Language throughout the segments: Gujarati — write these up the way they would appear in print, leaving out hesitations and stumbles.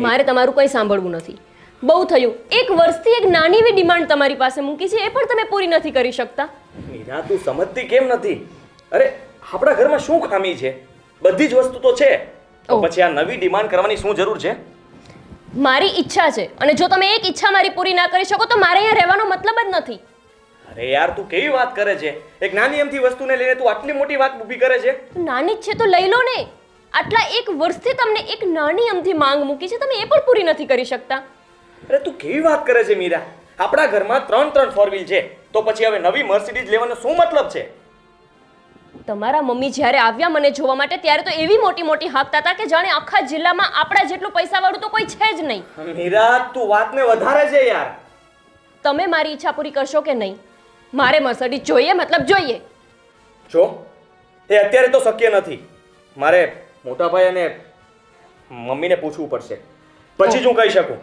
મારે તમારું કંઈ સાંભળવું નથી. બહુ થયું. 1 વર્ષથી એક નાની એવી ડિમાન્ડ તમારી પાસે મૂકી છે, એ પણ તમે પૂરી નથી કરી શકતા. મીરા, તું સમજતી કેમ નથી? અરે આપણા ઘરમાં શું ખામી છે? બધી જ વસ્તુ તો છે, તો પછી આ નવી ડિમાન્ડ કરવાની શું જરૂર છે? મારી ઈચ્છા છે, અને જો તમે એક ઈચ્છા મારી પૂરી ના કરી શકો તો મારે અહીંયા રહેવાનો મતલબ જ નથી. અરે યાર, તું કેવી વાત કરે છે? એક નાની એમથી વસ્તુને લઈને તું આટલી મોટી વાત ઊભી કરે છે? નાની જ છે તો લઈ લો ને. આટલા 1 વર્ષથી તમને એક નાની અમથી માંગ મૂકી છે, તમે એ પણ પૂરી નથી કરી શકતા. અરે તું કેવી વાત કરે છે મીરા? આપણા ઘરમાં 3 4 વ્હીલ છે, તો પછી હવે નવી મર્સિડીઝ લેવાનો શું મતલબ છે? તમારા મમ્મી જ્યારે આવ્યા મને જોવા માટે ત્યારે તો એવી મોટી મોટી હાંકતા હતા કે જાણે આખા જિલ્લામાં આપણા જેટલું પૈસાવાળું તો કોઈ છે જ નહીં. મીરા, તું વાતને વધારે છે યાર. તમે મારી ઈચ્છા પૂરી કરશો કે નહીં? મારે મર્સિડીઝ જોઈએ, મતલબ જોઈએ. જો એ અત્યારે તો શક્ય નથી. મારે મોટા ભાઈ અને મમ્મીને પૂછવું પડશે, પછી જ હું કહી શકું.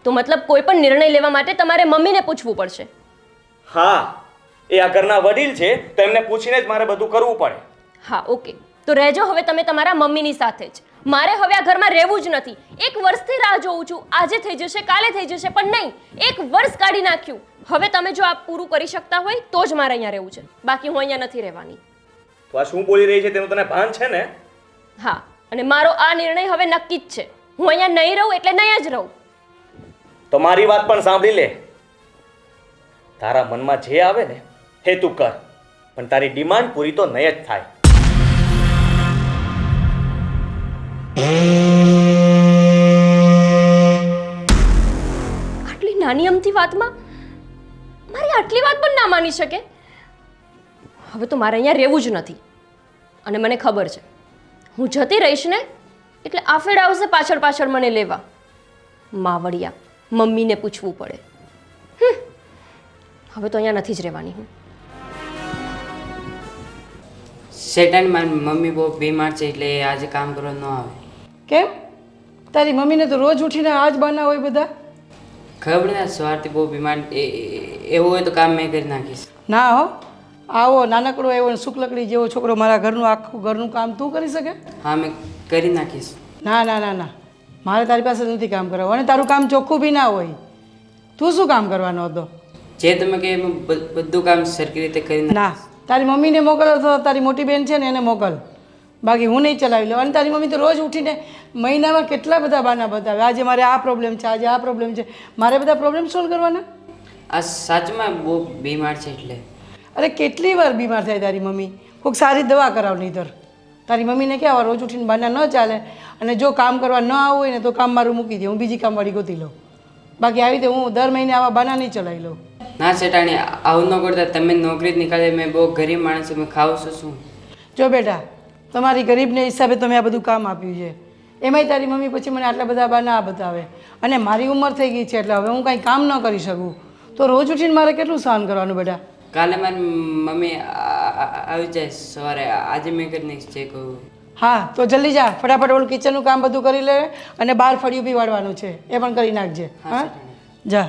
તો મતલબ કોઈ પણ નિર્ણય લેવા માટે તમારે મમ્મીને પૂછવું પડશે? હા, એ આ ઘરના વડીલ છે, તો એમને પૂછીને જ મારે બધું કરવું પડે. હા, ઓકે, તો રહેજો હવે તમે તમારા મમ્મીની સાથે જ. મારે હવે આ ઘરમાં રહેવું જ નથી. 1 વર્ષથી રાહ જોઉં છું. આજે થઈ જશે, કાલે થઈ જશે, પણ નહીં, 1 વર્ષ કાઢી નાખ્યું. હવે તમે જો આ પૂરું કરી શકતા હોય તો જ મારે અહીંયા રહેવું છે, બાકી હું અહીંયા નથી રહેવાની. તો આ શું બોલી રહી છે તેનું તને ભાન છે ને? હા, અને મારો આ નિર્ણય હવે નક્કી જ છે. હું અહીંયા નહીં રહું એટલે નહીં જ રહું. તો મારી વાત પણ સાંભળી લે. તારા મનમાં જે આવે ને એ તું કર, પણ તારી ડિમાન્ડ પૂરી તો નહીં જ થાય. આટલી નાની અમથી વાતમાં મારી આટલી વાત પણ ના માની શકે. હવે તો મારે અહીંયા રહેવું જ નથી. અને મને ખબર છે હું જતી રહીશ ને એટલે આફેડ આવશે પાછળ પાછળ મને લેવા. માવડિયા, મમ્મીને પૂછવું પડે. હવે તો અહીંયા નથી જ રહેવાની હું. શેઠાણી, મારી મમ્મી બહુ બીમાર છે એટલે આજે કામ કરવા ન આવે. કેમ? તારી મમ્મીને તો રોજ ઉઠીને આ જ બના હોય બધા. ખબર ને, સવારથી બહુ બીમાર. એવું હોય તો કામ મેં કરી નાખીશ. ના હો, આવો નાનકડો એવો શુક્લકડી જેવો છોકરો મારા ઘરનું આખું ઘરનું કામ તું કરી શકે? હા, મેં કરી નાખીશ. ના ના ના ના, મારે તારી પાસે નથી કામ કરાવવું, અને તારું કામ ચોખ્ખું બી ના હોય. તું શું કામ કરવાનો હતો? જે તમે કહે એમ બધું કામ સરખી રીતે કરી નાખ. ના, તારી મમ્મીને મોકલ અથવા તારી મોટી બેન છે ને એને મોકલ, બાકી હું નહીં ચલાવી લઉં. અને તારી મમ્મી તો રોજ ઉઠીને મહિનામાં કેટલા બધા બાના બતાવે. આજે મારે આ પ્રોબ્લેમ છે, આજે આ પ્રોબ્લેમ છે. મારે બધા પ્રોબ્લેમ સોલ્વ કરવાના? આ સાચમાં બહુ બીમાર છે એટલે. અરે કેટલી વાર બીમાર થાય તારી મમ્મી? કોઈક સારી દવા કરાવ નહીંતર. તારી મમ્મીને કહેવા રોજ ઉઠીને બાના ન ચાલે, અને જો કામ કરવા ન આવવું હોય ને તો કામ મારું મૂકી દે, હું બીજી કામવાળી ગોતી લઉં. બાકી આવી રીતે હું દર મહિને આવા બાના નહીં ચલાવી લઉં. ના શેઠાણી, આવું ન કરતા. તમે નોકરી જ નીકાળે. મેં બહુ ગરીબ માણસ, મેં ખાવું છું શું? જો બેટા, તમારી ગરીબને હિસાબે તમે આ બધું કામ આપ્યું છે, એમાંય તારી મમ્મી પછી મને આટલા બધા બાના બતાવે. અને મારી ઉંમર થઈ ગઈ છે એટલે હવે હું કાંઈ કામ ન કરી શકું, તો રોજ ઉઠીને મારે કેટલું સહન કરવાનું બેટા? કાલે મારી મમ્મી આવી જાય સવારે. આજે મેં કરી નાખીશ જે કહું. હા, તો જલ્દી જા, ફટાફટ ઓલું કિચનનું કામ બધું કરી લે, અને બહાર ફળિયું બી વાળવાનું છે એ પણ કરી નાખજે. હા, જા.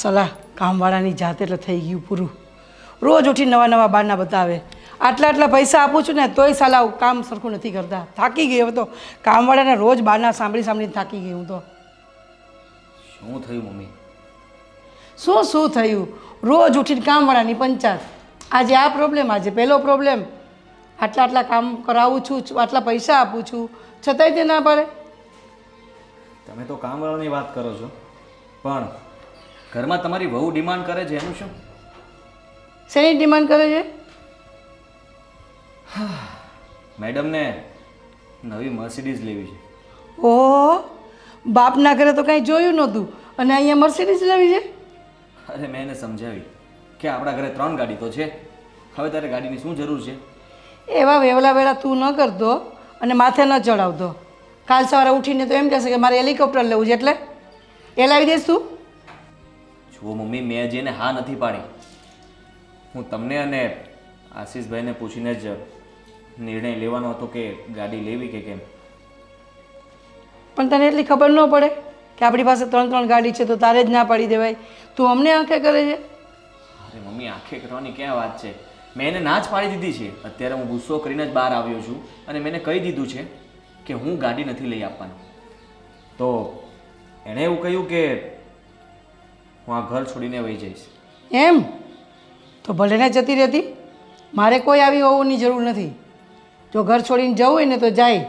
સલાહ કામવાળાની જાત એટલે થઈ ગયું પૂરું. રોજ ઉઠી નવા નવા બારના બતાવે. આટલા પૈસા આપું છું ને તોય સાલા કામ સરખું નથી કરતા. થાકી ગઈ હવે તો, કામવાળાને રોજ બાના સાંભળીને થાકી ગઈ હું તો. શું થયું મમ્મી? શું થયું? રોજ ઉઠીને કામવાળાની પંચાયત. આજે આ પ્રોબ્લેમ, આજે પેલો પ્રોબ્લેમ. આટલા કામ કરાવું છું, આટલા પૈસા આપું છું, છતાંય તે ના પાડે. તમે તો કામવાળાની વાત કરો છો, પણ ઘરમાં તમારી વહુ ડિમાન્ડ કરે છે એનું શું? શેની ડિમાન્ડ કરે છે? મેડમને નવી મર્સિડીઝ લેવી છે. ઓહો, બાપના ઘરે તો કાંઈ જોયું નહોતું, અને અહીંયા મર્સિડીઝ લેવી છે? અરે મેં એને સમજાવી કે આપણા ઘરે 3 ગાડી તો છે, હવે તારે ગાડીની શું જરૂર છે? એવા વેવલા વેળા તું ન કરતો અને માથે ન ચડાવતો. કાલ સવારે ઉઠીને તો એમ કહેશે કે મારે હેલિકોપ્ટર લેવું છે, એટલે એ લાવી દઈશ તું? જુઓ મમ્મી, મેં હજી એને હા નથી પાડી. હું તમને અને આશીષભાઈને પૂછીને જ નિર્ણય લેવાનો હતો કે ગાડી લેવી કે કેમ. પણ તને એટલી ખબર ન પડે કે આપણી પાસે 3 ગાડી છે તો તારે જ ના પાડી દેવાય? તું અમને આંખે કરે છે? અરે મમ્મી, આંખે કરવાની ક્યાં વાત છે? મેં એને ના જ પાડી દીધી છે. અત્યારે હું ગુસ્સો કરીને જ બહાર આવ્યો છું અને મેં એને કહી દીધું છે કે હું ગાડી નથી લઈ આપવાનો. તો એણે એવું કહ્યું કે હું આ ઘર છોડીને વહી જઈશ. એમ તો ભલે ને જતી રહેતી, મારે કોઈ આવી હોવાની જરૂર નથી. જો ઘર છોડીને જવું હોય ને તો જાય,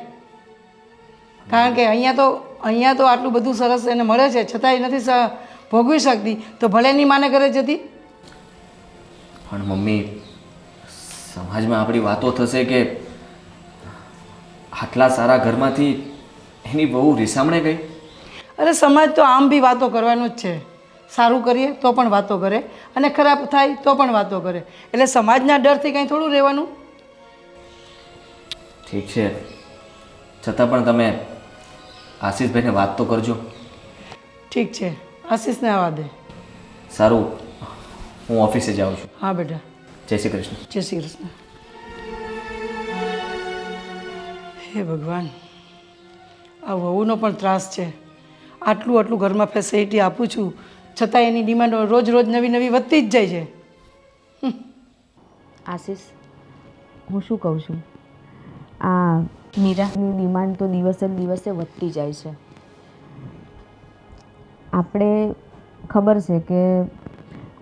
કારણ કે અહીંયા તો આટલું બધું સરસ એને મળે છે છતાંય નથી ભોગવી શકતી, તો ભલે એની માને ઘરે જતી. પણ મમ્મી, સમાજમાં આપણી વાતો થશે કે આટલા સારા ઘરમાંથી એની બહુ રીસામણે ગઈ. અરે સમાજ તો આમ બી વાતો કરવાનો જ છે. સારું કરીએ તો પણ વાતો કરે, અને ખરાબ થાય તો પણ વાતો કરે. એટલે સમાજના ડરથી કંઈ થોડું રહેવાનું. ઠીક છે, છતાં પણ તમે આશીષભાઈને વાત તો કરજો. ઠીક છે, આશીષને આવવા દે. સારું, હું ઓફિસે જાઉં છું. હા બેટા, જય શ્રી કૃષ્ણ. જય શ્રી કૃષ્ણ. હે ભગવાન, આ વહુનો પણ ત્રાસ છે. આટલું ઘરમાં ફેસિલિટી આપું છું, છતાં એની ડિમાન્ડ રોજ નવી વધતી જ જાય છે. આશીષ, હું શું કહું છું, આ મીરાની ડિમાન્ડ તો દિવસે ને દિવસે વધતી જાય છે. આપણે ખબર છે કે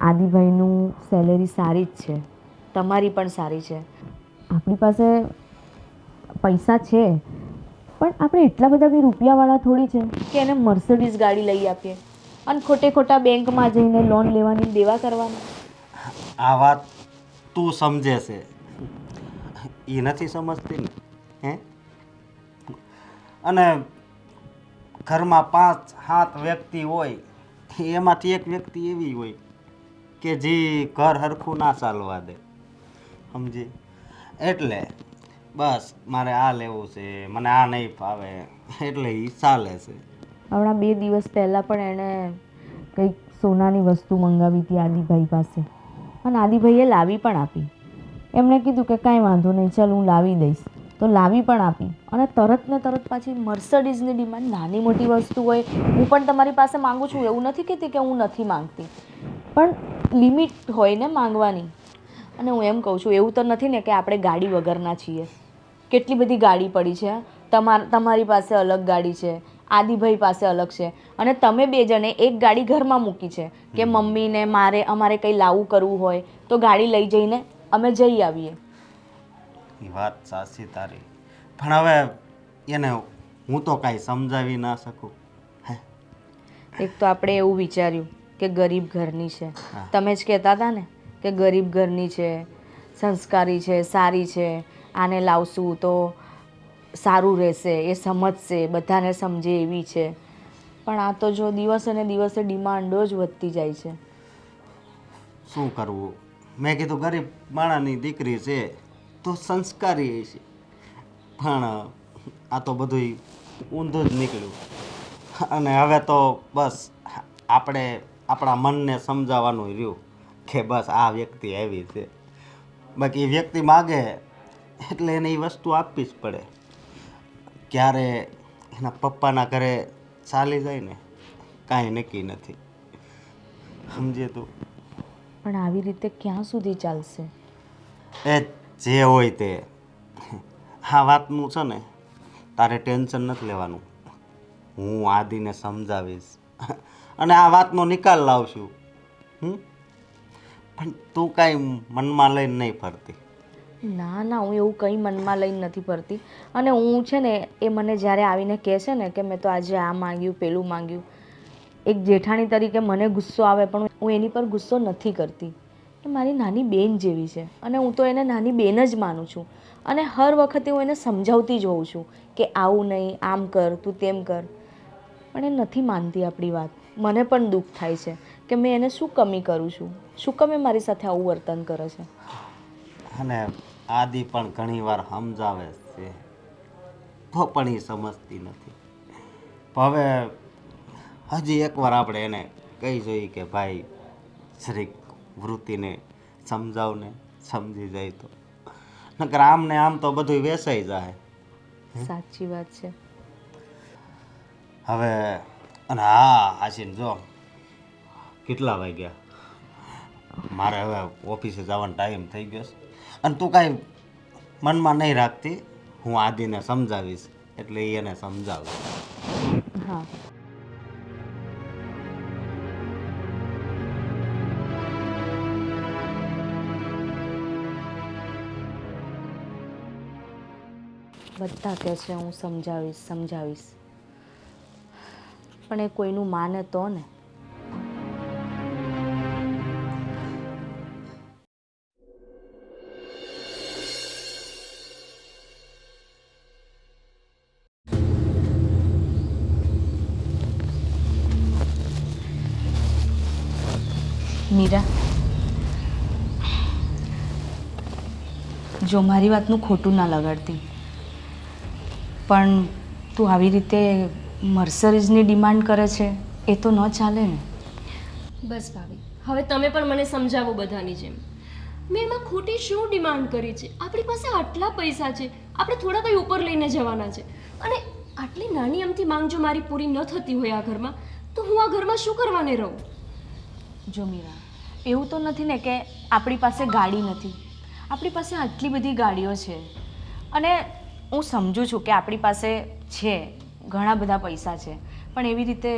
આદિભાઈનું સેલેરી સારી જ છે, તમારી પણ સારી છે, આપણી પાસે પૈસા છે, પણ આપણે એટલા બધા બી રૂપિયાવાળા થોડી છે કે એને મર્સિડીઝ ગાડી લઈ આપીએ અને ખોટા બેંકમાં જઈને લોન લેવાની દેવા કરવાની. આ વાત તું સમજે છે, એ નથી સમજતી ને. હે, અને ઘરમાં 5-7 વ્યક્તિ હોય, એમાંથી એક વ્યક્તિ એવી હોય કે જે ઘર હરખું ના ચાલવા દે, સમજી. એટલે બસ મારે આ લેવું છે, મને આ નહીં ફાવે, એટલે એ ચાલે છે. હમણાં 2 દિવસ પહેલાં પણ એણે કંઈક સોનાની વસ્તુ મંગાવી હતી આદિભાઈ પાસે, અને આદિભાઈએ લાવી પણ આપી. એમણે કીધું કે કાંઈ વાંધો નહીં, ચાલ હું લાવી દઈશ, તો લાવી પણ આપી. અને તરત ને તરત પાછી મર્સિડીઝની ડિમાન્ડ. નાની મોટી વસ્તુ હોય, હું પણ તમારી પાસે માગું છું, એવું નથી કહેતી કે હું નથી માંગતી, પણ લિમિટ હોય ને માંગવાની. અને હું એમ કહું છું, એવું તો નથી ને કે આપણે ગાડી વગરના છીએ. કેટલી બધી ગાડી પડી છે, તમારી પાસે અલગ ગાડી છે, આદિભાઈ પાસે અલગ છે, અને તમે 2 જણે એક ગાડી ઘરમાં મૂકી છે કે મમ્મીને અમારે કંઈ લાવવું કરવું હોય તો ગાડી લઈ જઈને અમે જઈ આવીએ. એ વાત સાચી તારી, પણ હવે એને હું તો કાંઈ સમજાવી ના શકું. એક તો આપણે એવું વિચાર્યું કે ગરીબ ઘરની છે, તમે જ કહેતા હતા ને કે ગરીબ ઘરની છે, સંસ્કારી છે, સારી છે, આને લાવશું તો સારું રહેશે, એ સમજશે, બધાને સમજે એવી છે. પણ આ તો જો દિવસે ને દિવસે ડિમાન્ડો જ વધતી જાય છે. શું કરવું? મેં કીધું ગરીબ માણાની દીકરી છે તો સંસ્કારી છે, પણ આ તો બધું ઊંધું જ નીકળ્યું. અને હવે તો બસ આપણે આપણા મનને સમજાવવાનું રહ્યું કે બસ આ વ્યક્તિ એવી છે. બાકી એ વ્યક્તિ માગે એટલે એને એ વસ્તુ આપવી જ પડે. ક્યારે એના પપ્પાના ઘરે ચાલી જાય ને કાંઈ નક્કી નથી, સમજે તું. પણ આવી રીતે ક્યાં સુધી ચાલશે? એ જે હોય તે. આ વાતનું છે ને તારે ટેન્શન નથી લેવાનું, હું આદિને સમજાવીશ અને આ વાતનો નિકાલ લાવશું. પણ તું કાંઈ મનમાં લઈને નહીં ફરતી. ના ના, હું એવું કંઈ મનમાં લઈને નથી ફરતી. અને હું છે ને, એ મને જ્યારે આવીને કહે છે ને કે મેં તો આજે આ માંગ્યું, પેલું માંગ્યું, એક જેઠાણી તરીકે મને ગુસ્સો આવે, પણ હું એની પર ગુસ્સો નથી કરતી. એ મારી નાની બેન જેવી છે, અને હું તો એને નાની બેન જ માનું છું. અને હર વખતે હું એને સમજાવતી જ હોઉં છું કે આવું નહીં, આમ કર, તું તેમ કર, પણ એ નથી માનતી આપણી વાત. મને પણ દુઃખ થાય છે કે મેં એને શું કમી કરું છું, શું કમે મારી સાથે આવું વર્તન કરે છે. અને આદિ પણ ઘણીવાર સમજાવે છે તો પણ એ સમજતી નથી. હવે હજી એકવાર આપણે એને કહી જોઈએ કે ભાઈ જરીક વૃત્તિને સમજાવને, સમજી જાય તો. નકર આમ ને આમ તો બધું વેસાઈ જાય. સાચી વાત છે. હવે અને હા આશીન, જો કેટલા વાગ્યા, મારે હવે ઓફિસે જવાનો ટાઈમ થઈ ગયો છે. અને તું કાંઈ મનમાં નહીં રાખતી, હું આદિને સમજાવીશ એટલે એને સમજાવીશ. હા. બધા કહે છે હું સમજાવીશ સમજાવીશ, પણ એ કોઈનું માને તો ને. મીરા, જો મારી વાતનું ખોટું ના લગાડતી, પણ તું આવી રીતે મર્સરીઝની ડિમાન્ડ કરે છે એ તો ન ચાલે ને. બસ ભાભી, હવે તમે પણ મને સમજાવો બધાની જેમ. મેં એમાં ખોટી શું ડિમાન્ડ કરી છે? આપણી પાસે આટલા પૈસા છે, આપણે થોડા કંઈ ઉપર લઈને જવાના છે, અને આટલી નાની અમથી માંગ જો મારી પૂરી ન થતી હોય આ ઘરમાં, તો હું આ ઘરમાં શું કરવાને રહું? જો મીરા, એવું તો નથી ને કે આપણી પાસે ગાડી નથી. આપણી પાસે આટલી બધી ગાડીઓ છે, અને હું સમજુ છું કે આપણી પાસે છે, ઘણા બધા પૈસા છે, પણ એવી રીતે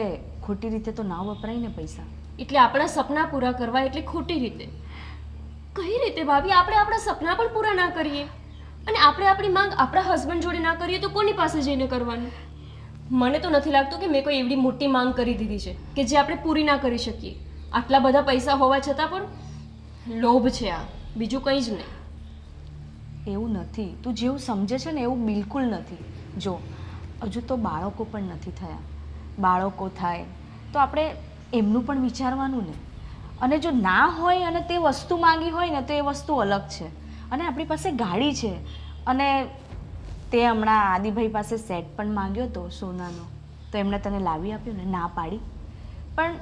ખોટી રીતે તો ના વપરાય ને પૈસા. એટલે આપણા સપના પૂરા કરવા એટલે ખોટી રીતે? કઈ રીતે ભાભી? આપણે આપણા સપના પણ પૂરા ના કરીએ અને આપણે આપણી માંગ આપણા હસબન્ડ જોડે ના કરીએ તો કોની પાસે જઈને કરવાની? મને તો નથી લાગતું કે મેં કોઈ એવડી મોટી માંગ કરી દીધી છે કે જે આપણે પૂરી ના કરી શકીએ. આટલા બધા પૈસા હોવા છતાં પણ લોભ છે આ, બીજું કંઈ જ નહીં. એવું નથી, તું જેવું સમજે છે ને એવું બિલકુલ નથી. જો હજુ તો બાળકો પણ નથી થયા. બાળકો થાય તો આપણે એમનું પણ વિચારવાનું ને. અને જો ના હોય અને તે વસ્તુ માંગી હોય ને તો એ વસ્તુ અલગ છે. અને આપણી પાસે ગાડી છે, અને તે હમણાં આદિભાઈ પાસે સેટ પણ માંગ્યો હતો સોનાનો, તો એમણે તને લાવી આપ્યો ને, ના પાડી. પણ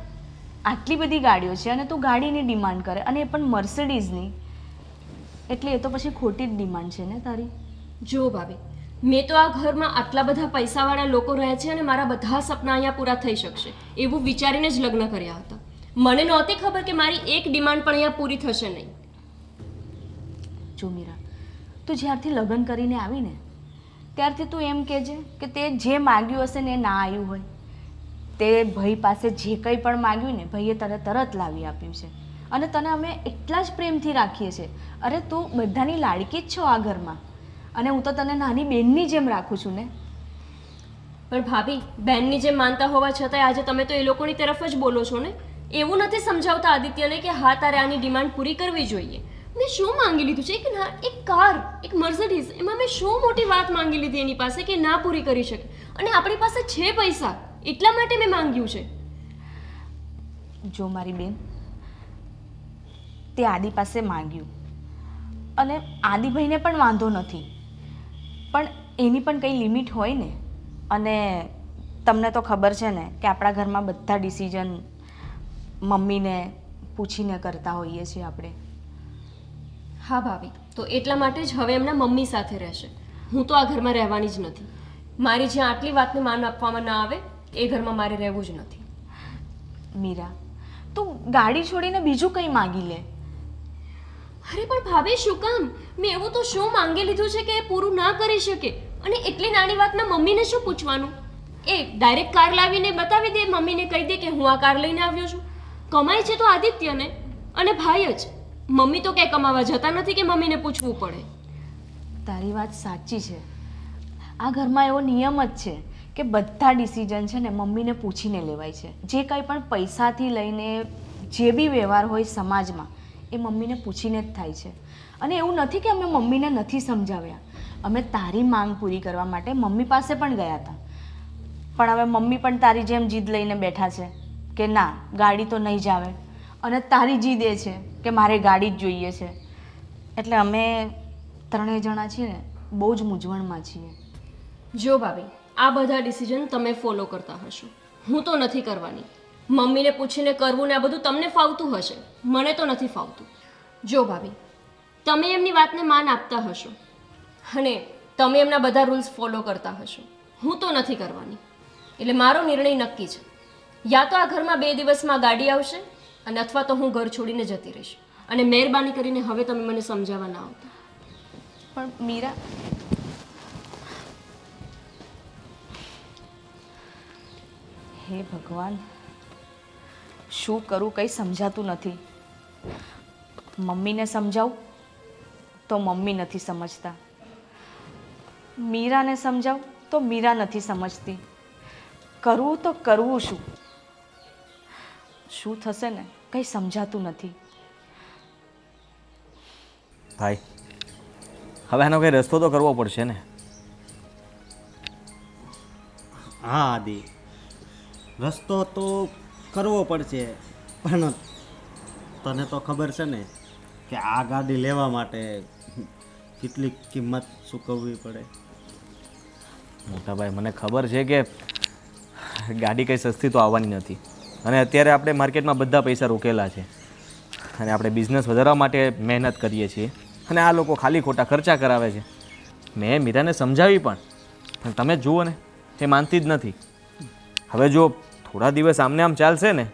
આટલી બધી ગાડીઓ છે અને તું ગાડીની ડિમાન્ડ કરે, અને એ પણ મર્સિડીઝની, એટલે એ તો પછી ખોટી જ ડિમાન્ડ છે ને તારી. જો ભાભી, મેં તો આ ઘરમાં આટલા બધા પૈસાવાળા લોકો રહે છે અને મારા બધા સપના અહીંયા પૂરા થઈ શકશે એવું વિચારીને જ લગ્ન કર્યા હતા. મને નહોતી ખબર કે મારી એક ડિમાન્ડ પણ અહીંયા પૂરી થશે નહીં. જો મીરા, તું જ્યારથી લગ્ન કરીને આવીને ત્યારથી તું એમ કહેજે કે તે જે માગ્યું હશે ને એ ના આવ્યું હોય. તે ભાઈ પાસે જે કંઈ પણ માગ્યું ને ભાઈએ તને તરત લાવી આપ્યું છે, અને તને અમે એટલા જ પ્રેમથી રાખીએ છીએ. અરે તું બધાની લાડકી જ છો આ ઘરમાં, અને હું તો તને નાની બહેનની જેમ રાખું છું ને. પણ ભાભી, બહેનની જેમ માનતા હોવા છતાંય આજે તમે તો એ લોકોની તરફ જ બોલો છો ને. એવું નથી સમજાવતા આદિત્યને કે હા તારે આની ડિમાન્ડ પૂરી કરવી જોઈએ. મેં શું માંગી લીધું છે? એક કાર, એક મર્સિડીઝ, એમાં મેં શું મોટી વાત માંગી લીધી એની પાસે કે ના પૂરી કરી શકે? અને આપણી પાસે છે પૈસા, એટલા માટે મેં માંગ્યું છે. જો મારી બેન, તે આદિ પાસે માંગ્યું, અને આદિભાઈને પણ વાંધો નથી, પણ એની પણ કંઈ લિમિટ હોય ને. અને તમને તો ખબર છે ને કે આપણા ઘરમાં બધા ડિસિઝન મમ્મીને પૂછીને કરતા હોઈએ છીએ આપણે. હા ભાભી, તો એટલા માટે જ હવે એમના મમ્મી સાથે રહેશે. હું તો આ ઘરમાં રહેવાની જ નથી. મારી જ્યાં આટલી વાતને માન આપવામાં ના આવે એ ઘરમાં મારે રહેવું જ નથી. મીરા, તું ગાડી છોડીને બીજું કંઈ માંગી લે. અરે પણ ભાભી, શું કામ? મેં એવું તો શું માંગી લીધું છે કે એ પૂરું ના કરી શકે? અને એટલી નાની વાતમાં મમ્મીને શું પૂછવાનું? એ ડાયરેક્ટ કાર લાવીને બતાવી દે, મમ્મીને કહી દે કે હું આ કાર લઈને આવ્યો છું. કમાય છે તો આદિત્યને અને ભાઈ જ. મમ્મી તો ક્યાંય કમાવા જતા નથી કે મમ્મીને પૂછવું પડે. તારી વાત સાચી છે. આ ઘરમાં એવો નિયમ જ છે કે બધા ડિસિઝન છે ને મમ્મીને પૂછીને લેવાય છે. જે કંઈ પણ પૈસાથી લઈને જે બી વ્યવહાર હોય સમાજમાં એ મમ્મીને પૂછીને જ થાય છે. અને એવું નથી કે અમે મમ્મીને નથી સમજાવ્યા. અમે તારી માંગ પૂરી કરવા માટે મમ્મી પાસે પણ ગયા હતા, પણ હવે મમ્મી પણ તારી જેમ જીદ લઈને બેઠા છે કે ના, ગાડી તો નહીં જ આવે, અને તારી જીદ એ છે કે મારે ગાડી જ જોઈએ છે. એટલે અમે ત્રણેય જણા છીએ ને બહુ જ મૂંઝવણમાં છીએ. જો ભાભી, આ બધા ડિસિઝન તમે ફોલો કરતા હશો, હું તો નથી કરવાની. મમ્મીને પૂછીને કરવું ને આ બધું તમને ફાવતું હશે, મને તો નથી ફાવતું. જો ભાભી, તમે એમની વાતને માન આપતા હશો અને તમે એમના બધા રૂલ્સ ફોલો કરતા હશો, હું તો નથી કરવાની. એટલે મારો નિર્ણય નક્કી છે. યા તો આ ઘરમાં 2 દિવસમાં ગાડી આવશે, અને અથવા તો હું ઘર છોડીને જતી રહીશ. અને મહેરબાની કરીને હવે તમે મને સમજાવવા ના આવતા. પણ મીરા, હે ભગવાન, શું કરું કંઈ સમજાતું નથી. મમ્મીને સમજાવું તો મમ્મી નથી સમજતા, મીરાને સમજાવું તો મીરા નથી સમજતી. કરવું તો કરવું શું? શું થશે ને કંઈ સમજાતું નથી. ભાઈ હવે આનો કંઈ રસ્તો તો કરવો પડશે ને. હા આદિ, રસ્તો તો કરવો પડશે, પણ તને તો ખબર છે ને કે આ ગાડી લેવા માટે કેટલી કિંમત ચૂકવવી પડે. મોટાભાઈ મને ખબર છે કે ગાડી કંઈ સસ્તી તો આવવાની નથી, અને અત્યારે આપણે માર્કેટમાં બધા પૈસા રોકેલા છે, અને આપણે બિઝનેસ વધારવા માટે મહેનત કરીએ છીએ, અને આ લોકો ખાલી ખોટા ખર્ચા કરાવે છે. મેં મીરાને સમજાવી પણ તમે જુઓ ને, એ માનતી જ નથી. હવે જો થોડા દિવસ આમને આમ ચાલશે ને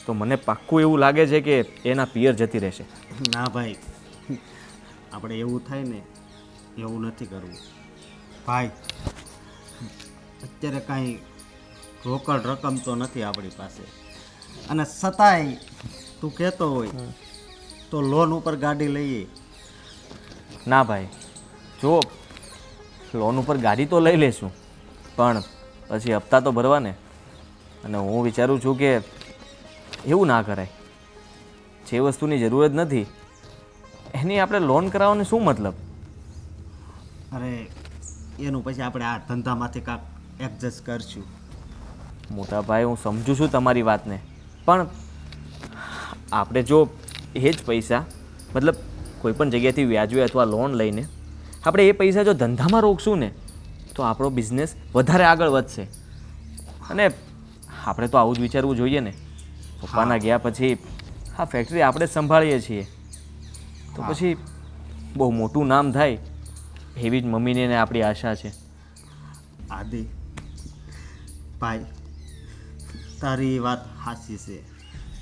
તો મને પાક્કું એવું લાગે છે કે એના પિયર જતી રહેશે. ના ભાઈ, આપણે એવું થાય ને એવું નથી કરવું ભાઈ. અત્યારે કાંઈ રોકડ રકમ તો નથી આપણી પાસે, અને છતાંય તું કહેતો હોય તો લોન ઉપર ગાડી લઈએ. ના ભાઈ, જો લોન ઉપર ગાડી તો લઈ લેશું, પણ પછી હપ્તા તો ભરવા ને. અને હું વિચારું છું કે એવું ના કરાય. જે વસ્તુની જરૂરત નથી એની આપણે લોન કરાવવાનો શું મતલબ? અરે એનું પછી આપણે આ ધંધામાંથી કાંક એડજસ્ટ કરશું. મોટા ભાઈ, હું સમજુ છું તમારી વાતને, પણ આપણે જો એ જ પૈસા મતલબ કોઈપણ જગ્યાએથી વ્યાજે અથવા લોન લઈને આપણે એ પૈસા જો ધંધામાં રોકશું ને તો આપણો બિઝનેસ વધારે આગળ વધશે. અને આપણે તો આવું જ વિચારવું જોઈએ ને. પપ્પાના ગયા પછી આ ફેક્ટરી આપણે જ સંભાળીએ છીએ, તો પછી બહુ મોટું નામ થાય એવી જ મમ્મીને ને આપણી આશા છે. આદિ ભાઈ, તારી વાત સાચી છે,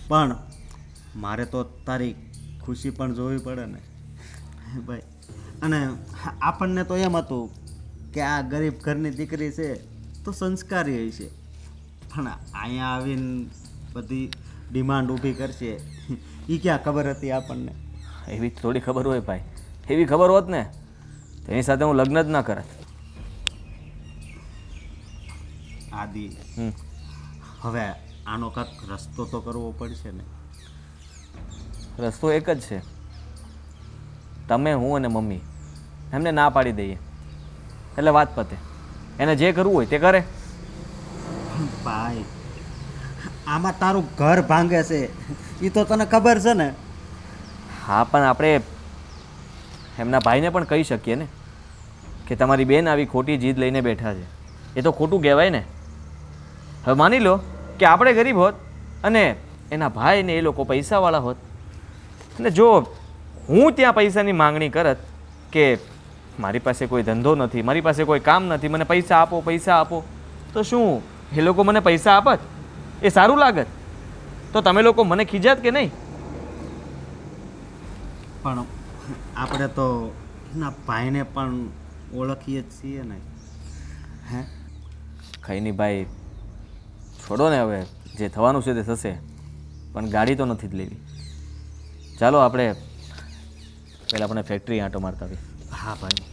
પણ મારે તો તારી ખુશી પણ જોવી પડે ને ભાઈ. અને આપણને તો એમ હતું કે આ ગરીબ ઘરની દીકરી છે તો સંસ્કારી હશે, પણ અહીંયા આવીને બધી ડિમાન્ડ ઊભી કરશે એ ક્યાં ખબર હતી આપણને. એવી થોડી ખબર હોય ભાઈ, એવી ખબર હોત ને તેની સાથે હું લગ્ન જ ના કરત. આદિ, હવે આનો કાંઈક રસ્તો તો કરવો પડશે ને. રસ્તો એક જ છે, તમે, હું અને મમ્મી એમને ના પાડી દઈએ એટલે વાત પતે. એને જે કરવું હોય તે કરે. ભાઈ, આમાં તારું ઘર ભાંગે છે એ તો તને ખબર છે ને. હા, પણ આપણે એમના ભાઈને પણ કહી શકીએ ને કે તમારી બેન આવી ખોટી જીદ લઈને બેઠા છે. એ તો ખોટું કહેવાય ને. હવે માની લો કે આપણે ગરીબ હોત અને એના ભાઈ ને એ લોકો પૈસાવાળા હોત, અને જો હું ત્યાં પૈસાની માંગણી કરત કે મારી પાસે કોઈ ધંધો નથી, મારી પાસે કોઈ કામ નથી, મને પૈસા આપો, પૈસા આપો, તો શું એ લોકો મને પૈસા આપત? એ સારું લાગત? તો તમે લોકો મને ખીજાત કે નહીં? પણ આપણે તો એના ભાઈને પણ ઓળખીએ જ છીએ ને. હે, કંઈ નહીં ભાઈ, છોડો ને. હવે જે થવાનું છે તે થશે, પણ ગાડી તો નથી જ લેવી. ચાલો આપણે પહેલાં આપણે ફેક્ટરી આંટો મારતા આવીએ. હા ભાઈ.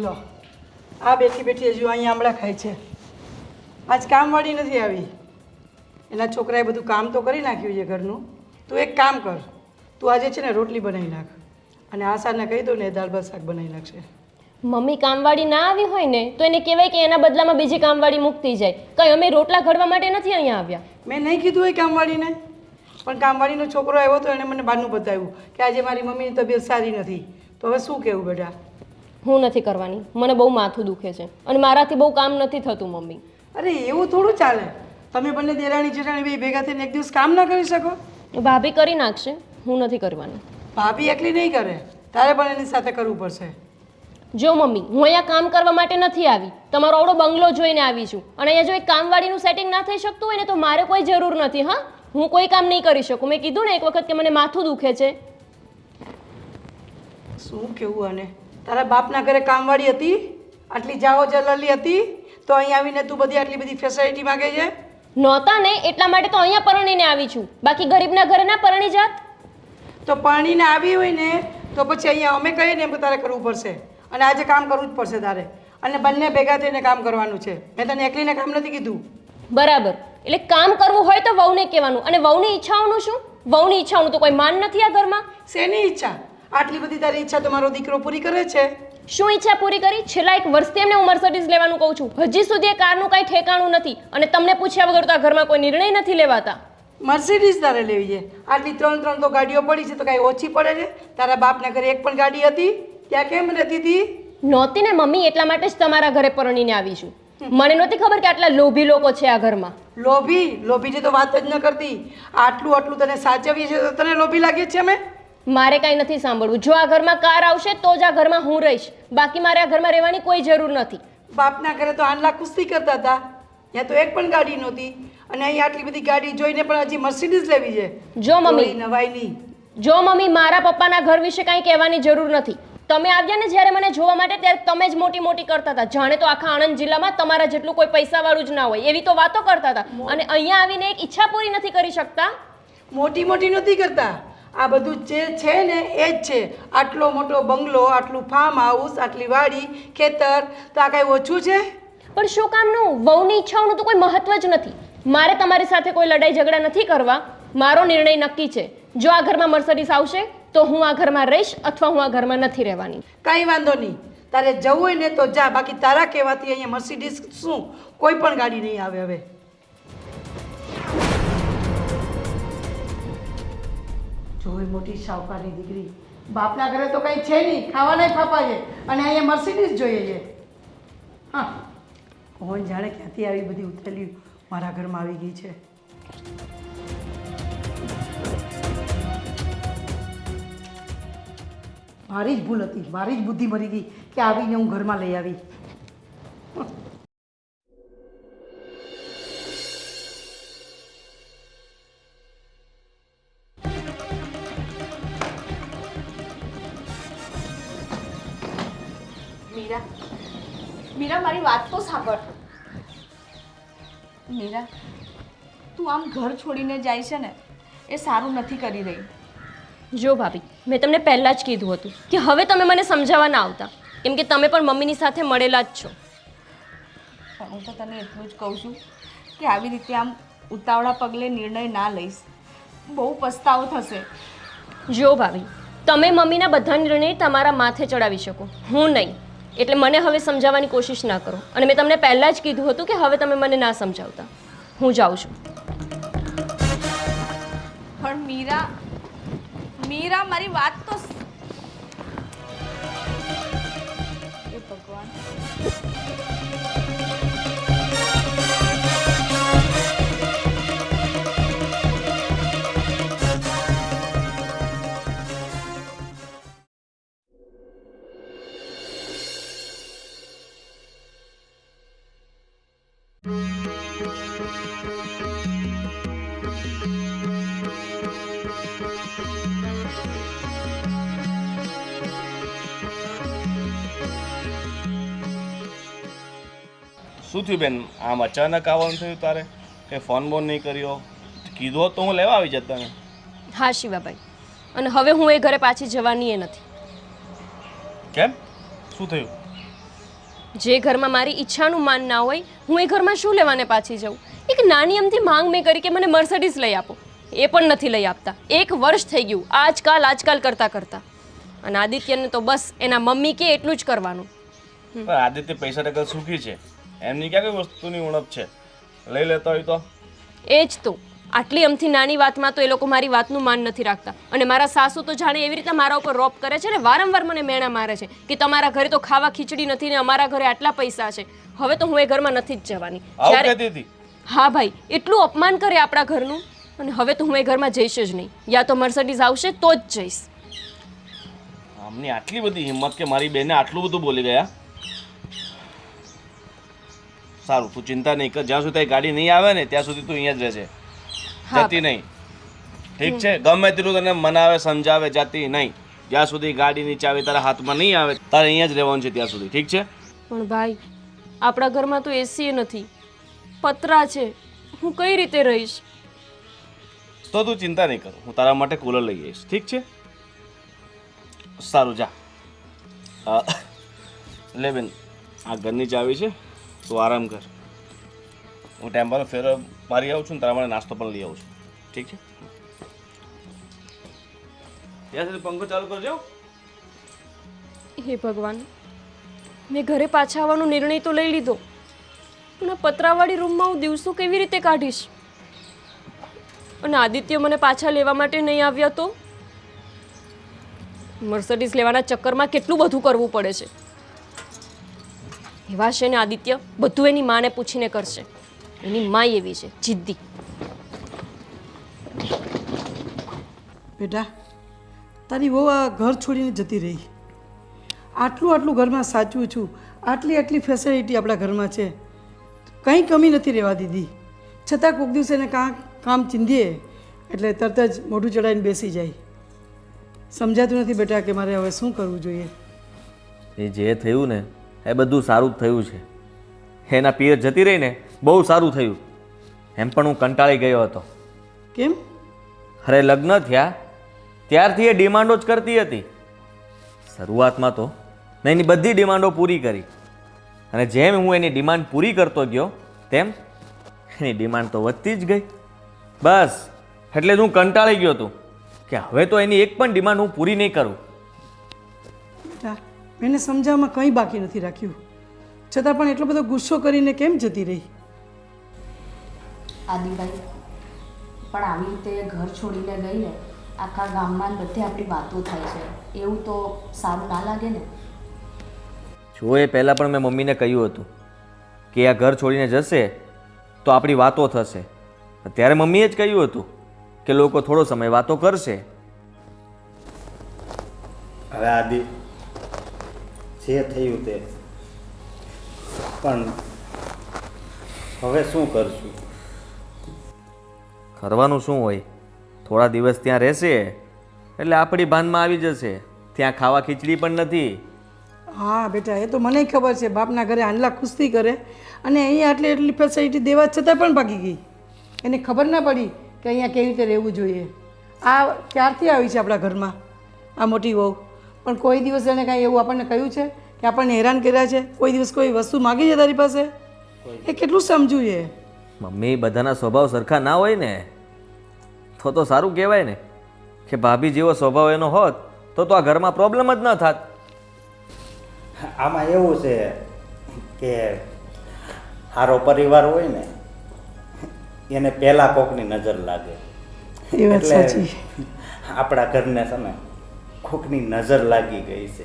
લો, આ બેઠી બેઠી હજુ અહીંયા આમળા ખાય છે. આજ કામવાળી નથી આવી. એના છોકરાએ બધું કામ તો કરી નાખ્યું છે ઘરનું. તું એક કામ કર, તું આજે છે ને રોટલી બનાવી નાખ, અને આશાને કહી દો ને દાળ ભાત શાક બનાવી નાખશે. મમ્મી કામવાળી ના આવી હોય ને તો એને કહેવાય કે એના બદલામાં બીજી કામવાળી મૂકતી જાય. કંઈ અમે રોટલા ઘડવા માટે નથી અહીંયા આવ્યા. મેં નહીં કીધું હોય કામવાળીને, પણ કામવાળીનો છોકરો આવ્યો તો એણે મને બહારનું બતાવ્યું કે આજે મારી મમ્મીની તબિયત સારી નથી. તો હવે શું કહેવું બેટા? હું નથી કરવાની, મને બહુ માથું દુખે છે અને મારાથી બહુ કામ નથી થતું મમ્મી. અરે એવું થોડું ચાલે. તમે બંને દેરાણી જેઠાણી બે ભેગા થઈને એક દિવસ કામ ના કરી શકો? ભાભી કરી નાખશે, હું નથી કરવાની. ભાભી એકલી નહીં કરે, તારે પણ એની સાથે કરવું પડશે. જો મમ્મી, હું અહીંયા કામ કરવા માટે નથી આવી, તમારો આવડો બંગલો જોઈને આવી છું, અને અહીંયા જો એક કામવાળીનું સેટિંગ ના થઈ શકતું હોય ને તો મારે કોઈ જરૂર નથી. હા, હું કોઈ કામ નહીં કરી શકું. મેં કીધું ને એક વખત કે મને માથું દુખે છે. શું કેવું? અને તારા બાપના ઘરે કામવાળી હતી, આટલી જાઓ જલાલી હતી, તો અહીં આવીને તું બધી આટલી બધી ફેસિલિટી માગે છે? નહોતા ને એટલા માટે તો અહીંયા પરણીને આવી છું. બાકી ગરીબના ઘરે ના પરણી જાત. તો પરણીને આવી હોય ને તો પછી અહીંયા અમે કહીએ ને એમ કે તારે કરવું પડશે, અને આજે કામ કરવું જ પડશે તારે, અને બંને ભેગા થઈને કામ કરવાનું છે. મેં તને એકલીને કામ નથી કીધું. બરાબર. એટલે કામ કરવું હોય તો વહુને કહેવાનું. અને વહુની ઈચ્છાઓનું શું? વહુની ઈચ્છાઓનું તો કોઈ માન નથી આ ઘરમાં. શેની ઈચ્છા? આટલી બધી તારી ઈચ્છા તો મારો દીકરો પૂરી કરે છે. શું ઈચ્છા પૂરી કરી? છેલ્લા 1 વર્ષથી એમને હું મર્સિડીઝ લેવાનું કહું છું. હજી સુધી એ કારનું કાંઈ ઠેકાણું નથી. અને તમને પૂછ્યા વગર તો આ ઘરમાં કોઈ નિર્ણય નથી લેવાતા. મર્સિડીઝ તારે લેવી છે? આટલી 3 તો ગાડીઓ પડી છે, તો કાંઈ ઓછી પડે છે? તારા બાપના ઘરે એક પણ ગાડી હતી? ત્યાં કેમ રહેતી હતી? નહોતી ને મમ્મી, એટલા માટે જ તમારા ઘરે પરણીને આવી છું. મને નહોતી ખબર કે આટલા લોભી લોકો છે આ ઘરમાં. લોભીની તો વાત જ ન કરતી. આટલું તને સાચવીએ છે તો તને લોભી લાગે છે? અમે મારે કાંઈ નથી સાંભળવું. જો આ ઘરમાં કાર આવશે તો જ આ ઘરમાં હું રહીશ. બાકી મારે આ ઘરમાં રહેવાની કોઈ જરૂર નથી. બાપના ઘરે તો આંધળા કુસ્તી કરતા હતા, ત્યાં તો એક પણ ગાડી નહોતી, અને અહીં આટલી બધી ગાડી જોઈને પણ હજી મર્સિડીઝ લેવી છે. જો મમ્મી, નવાઈની. જો મમ્મી, મારા પપ્પાના ઘર વિશે કાંઈ કહેવાની જરૂર નથી. તમે આવ્યા ને જ્યારે મને જોવા માટે, ત્યારે તમે જ મોટી મોટી કરતા હતા, જાણે તો આખા આણંદ જિલ્લામાં તમારા જેટલું કોઈ પૈસાવાળું જ ના હોય એવી તો વાતો કરતા હતા. અને અહીંયા આવીને એક ઈચ્છા પૂરી નથી કરી શકતા. મોટી નથી કરતા. આ બધું જે છે ને એ જ છે. આટલો મોટો બંગલો, આટલું ફાર્મ હાઉસ, આટલી વાડી, ખેતર, તો આ કાંઈ ઓછું છે? પણ શું કામનું? વહુની ઈચ્છાઓનું તો કોઈ મહત્વ જ નથી. મારે તમારી સાથે કોઈ લડાઈ ઝઘડા નથી કરવા. મારો નિર્ણય નક્કી છે. જો આ ઘરમાં મર્સિડીઝ આવશે તો હું આ ઘરમાં રહીશ, અથવા હું આ ઘરમાં નથી રહેવાની. કાંઈ વાંધો નહીં. તારે જવું હોય ને તો જા, બાકી તારા કહેવાથી અહીંયા મર્સિડીઝ શું કોઈ પણ ગાડી નહીં આવે હવે. જોઈ મોટી શાહુકારની દીકરી, બાપના ઘરે તો કંઈ છે નહીં, ખાવાના ફાફા છે, અને અહીંયા મર્સિડીઝ જોઈએ છે. હા, કોણ જાણે ક્યાંથી આવી બધી ઉથેલી મારા ઘરમાં આવી ગઈ છે. મારી જ ભૂલ હતી, મારી જ બુદ્ધિ મરી ગઈ કે આવીને હું ઘરમાં લઈ આવી. મીરા, મારી વાત તો સાંભળ. મીરા, તું આમ ઘર છોડીને જાય છે ને, એ સારું નથી કરી રહી. જો ભાભી, મેં તમને પહેલાં જ કીધું હતું કે હવે તમે મને સમજાવવા ના આવતા, કેમ કે તમે પણ મમ્મીની સાથે મળેલા જ છો. પણ હું તો તને એટલું જ કહું છું કે આવી રીતે આમ ઉતાવળા પગલે નિર્ણય ના લઈશ. બહુ પસ્તાવો થશે. જો ભાભી, તમે મમ્મીના બધા નિર્ણય તમારા માથે ચડાવી શકો, હું નહીં. એટલે મને હવે સમજાવવાની કોશિશ ના કરો. અને મેં તમને પહેલાં જ કીધું હતું કે હવે તમે મને ના સમજાવતા. હું જાઉં છું. પણ મીરા, મારી વાત તો... એ ભગવાન. શું થયું બેન? આમ અચાનક આવવાનું થયું તારે? કંઈ ફોન બોન નહીં કર્યો? કીધું હોત તો હું લેવા આવી જતા ને. હા શિવાભાઈ, અને હવે હું એ ઘરે પાછી જવાની એ નથી. કેમ? શું થયું? જે ઘરમાં મારી ઈચ્છાનું માન ના હોય, હું એ ઘરમાં શું લેવાને પાછી જાઉં? એક નાની અમથી માંગ મેં કરી કે મને મર્સિડીઝ લઈ આપો, એ પણ નથી લઈ આપતા. 1 વર્ષ થઈ ગયું આજકાલ કરતા. અને આદિત્યને તો બસ એના મમ્મી કે એટલું જ કરવાનું. પણ આદિત્ય પૈસા ટકા સુખી છે, એમની ક્યાં કઈ વસ્તુની ઉણપ છે? લઈ લેતા હોય તો એ જ તો. આટલી અમથી નાની વાતમાં તો એ લોકો મારી વાતનું માન નથી રાખતા. અને મારા સાસુ તો જાણે એવી રીતે મારા ઉપર રોપ કરે છે ને, વારંવાર મને મેણા મારે છે કે તમારા ઘરે તો ખાવા ખીચડી નથી ને અમારા ઘરે આટલા પૈસા છે. હવે તો હું એ ઘરમાં નથી જ જવાની. હા ભાઈ, એટલું અપમાન કરે આપણા ઘરનું. અને હવે તો હું એ ઘરમાં જઈશ જ નહીં. યા તો મર્સિડીઝ આવશે તો જ જઈશ. આમની આટલી બધી હિંમત કે મારી બેને આટલું બધું બોલી ગયા. સારું, તું ચિંતા નહીં કર. જ્યાં સુધી ગાડી નહીં આવે ને ત્યાં સુધી તું અહીંયા જ રહેજે. હા. જતી નહીં. ઠીક છે? ગમે તેટલું તને મનાવે સમજાવે, જતી નહીં. જ્યાં સુધી ગાડીની ચાવી તારા હાથમાં નહીં આવે તારે અહીંયા જ રહેવાનું છે ત્યાં સુધી. ઠીક છે? પણ ભાઈ આપણા ઘરમાં તો એસી નથી, પતરા છે, હું કઈ રીતે રહીશ? તો તું ચિંતા નહીં કર, હું તારા માટે કુલર લઈ આવીશ. ઠીક છે? સારું જા. લે બેન, આ ઘરની ચાવી છે, તું આરામ કર. હું ટેમ્પલ ફેર મારી આવું છું ને તારા માટે નાસ્તો પણ લઈ આવું છું. ઠીક છે? ત્યાં સુધી પંખો ચાલુ કરજો. હે ભગવાન, મેં ઘરે પાછા આવવાનો નિર્ણય તો લઈ લીધો, પણ આ પતરાવાળી રૂમમાં હું દિવસો કેવી રીતે કાઢીશ? અને આદિત્ય મને પાછા લેવા માટે નહીં આવ્યા તો? મર્સિડીઝ લેવાના ચક્કરમાં કેટલું બધું કરવું પડે છે. એવા છે ને આદિત્ય, બધું એની માને પૂછીને કરશે. એની મા એવી છે, જિદ્દી. બેટા, તારી વહુ આ ઘર છોડીને જતી રહી. આટલું ઘરમાં સાચું છું, આટલી ફેસિલિટી આપણા ઘરમાં છે, કંઈ કમી નથી રહેવા દીધી. છતાં કોઈક દિવસ એને કામ ચીંધીએ એટલે તરત જ મોઢું ચડાવીને બેસી જાય. સમજાતું નથી બેટા કે મારે હવે શું કરવું જોઈએ. એ જે થયું ને એ બધું સારું જ થયું છે. એના પિયર જતી રહી ને બહુ સારું થયું. એમ પણ હું કંટાળી ગયો હતો. કેમ? અરે લગ્ન થયા ત્યારથી એ ડિમાન્ડો જ કરતી હતી. શરૂઆતમાં તો મેં એની બધી ડિમાન્ડો પૂરી કરી, અને જેમ હું એની ડિમાન્ડ પૂરી કરતો ગયો તેમ એની ડિમાન્ડ તો વધતી જ ગઈ. બસ એટલે જ હું કંટાળી ગયો હતો કે હવે તો એની એક પણ ડિમાન્ડ હું પૂરી નહીં કરું. બેટા, મેં એને સમજાવવામાં કંઈ બાકી નથી રાખ્યું, છતાં પણ એટલો બધો ગુસ્સો કરીને કેમ જતી રહી? આદિભાઈ પણ આવી રીતે ઘર છોડીને ગઈ ને આખા ગામમાં બધે આપણી વાતો થાય છે, એવું તો સારું ના લાગે ને. જો એ પહેલાં પણ મેં મમ્મીને કહ્યું હતું કે આ ઘર છોડીને જશે તો આપણી વાતો થશે. ત્યારે મમ્મીએ જ કહ્યું હતું કે લોકો થોડો સમય વાતો કરશે. હવે આદિ જે થયું તે, પણ હવે શું કરશું? કરવાનું શું હોય, થોડા દિવસ ત્યાં રહેશે એટલે આપણી ભાનમાં આવી જશે. ત્યાં ખાવા ખીચડી પણ નથી. હા બેટા, એ તો મને ખબર છે. બાપના ઘરે આંડલા કુસ્તી કરે અને અહીંયા એટલી ફેસિલિટી દેવા છતાં પણ ભાગી ગઈ. એને ખબર ના પડી કે અહીંયા કેવી રીતે રહેવું જોઈએ. આ ક્યારથી આવી છે આપણા ઘરમાં આ મોટી વહુ? પણ કોઈ દિવસ એને કાંઈ એવું આપણને કહ્યું છે કે આપણને હેરાન કર્યા છે? કોઈ દિવસ કોઈ વસ્તુ માગી છે તારી પાસે? એ કેટલું સમજવું છે. મમ્મી, બધાના સ્વભાવ સરખા ના હોય ને તો સારું કહેવાય ને કે ભાભી જેવો સ્વભાવ એનો હોત તો આ ઘરમાં પ્રોબ્લેમ જ ન થાત. આમાં એવું છે કે સારો પરિવાર હોય ને એને પહેલા કોકની નજર લાગે. એ વાત સાચી. આપણા ઘરને છે ને કોકની નજર લાગી ગઈ છે.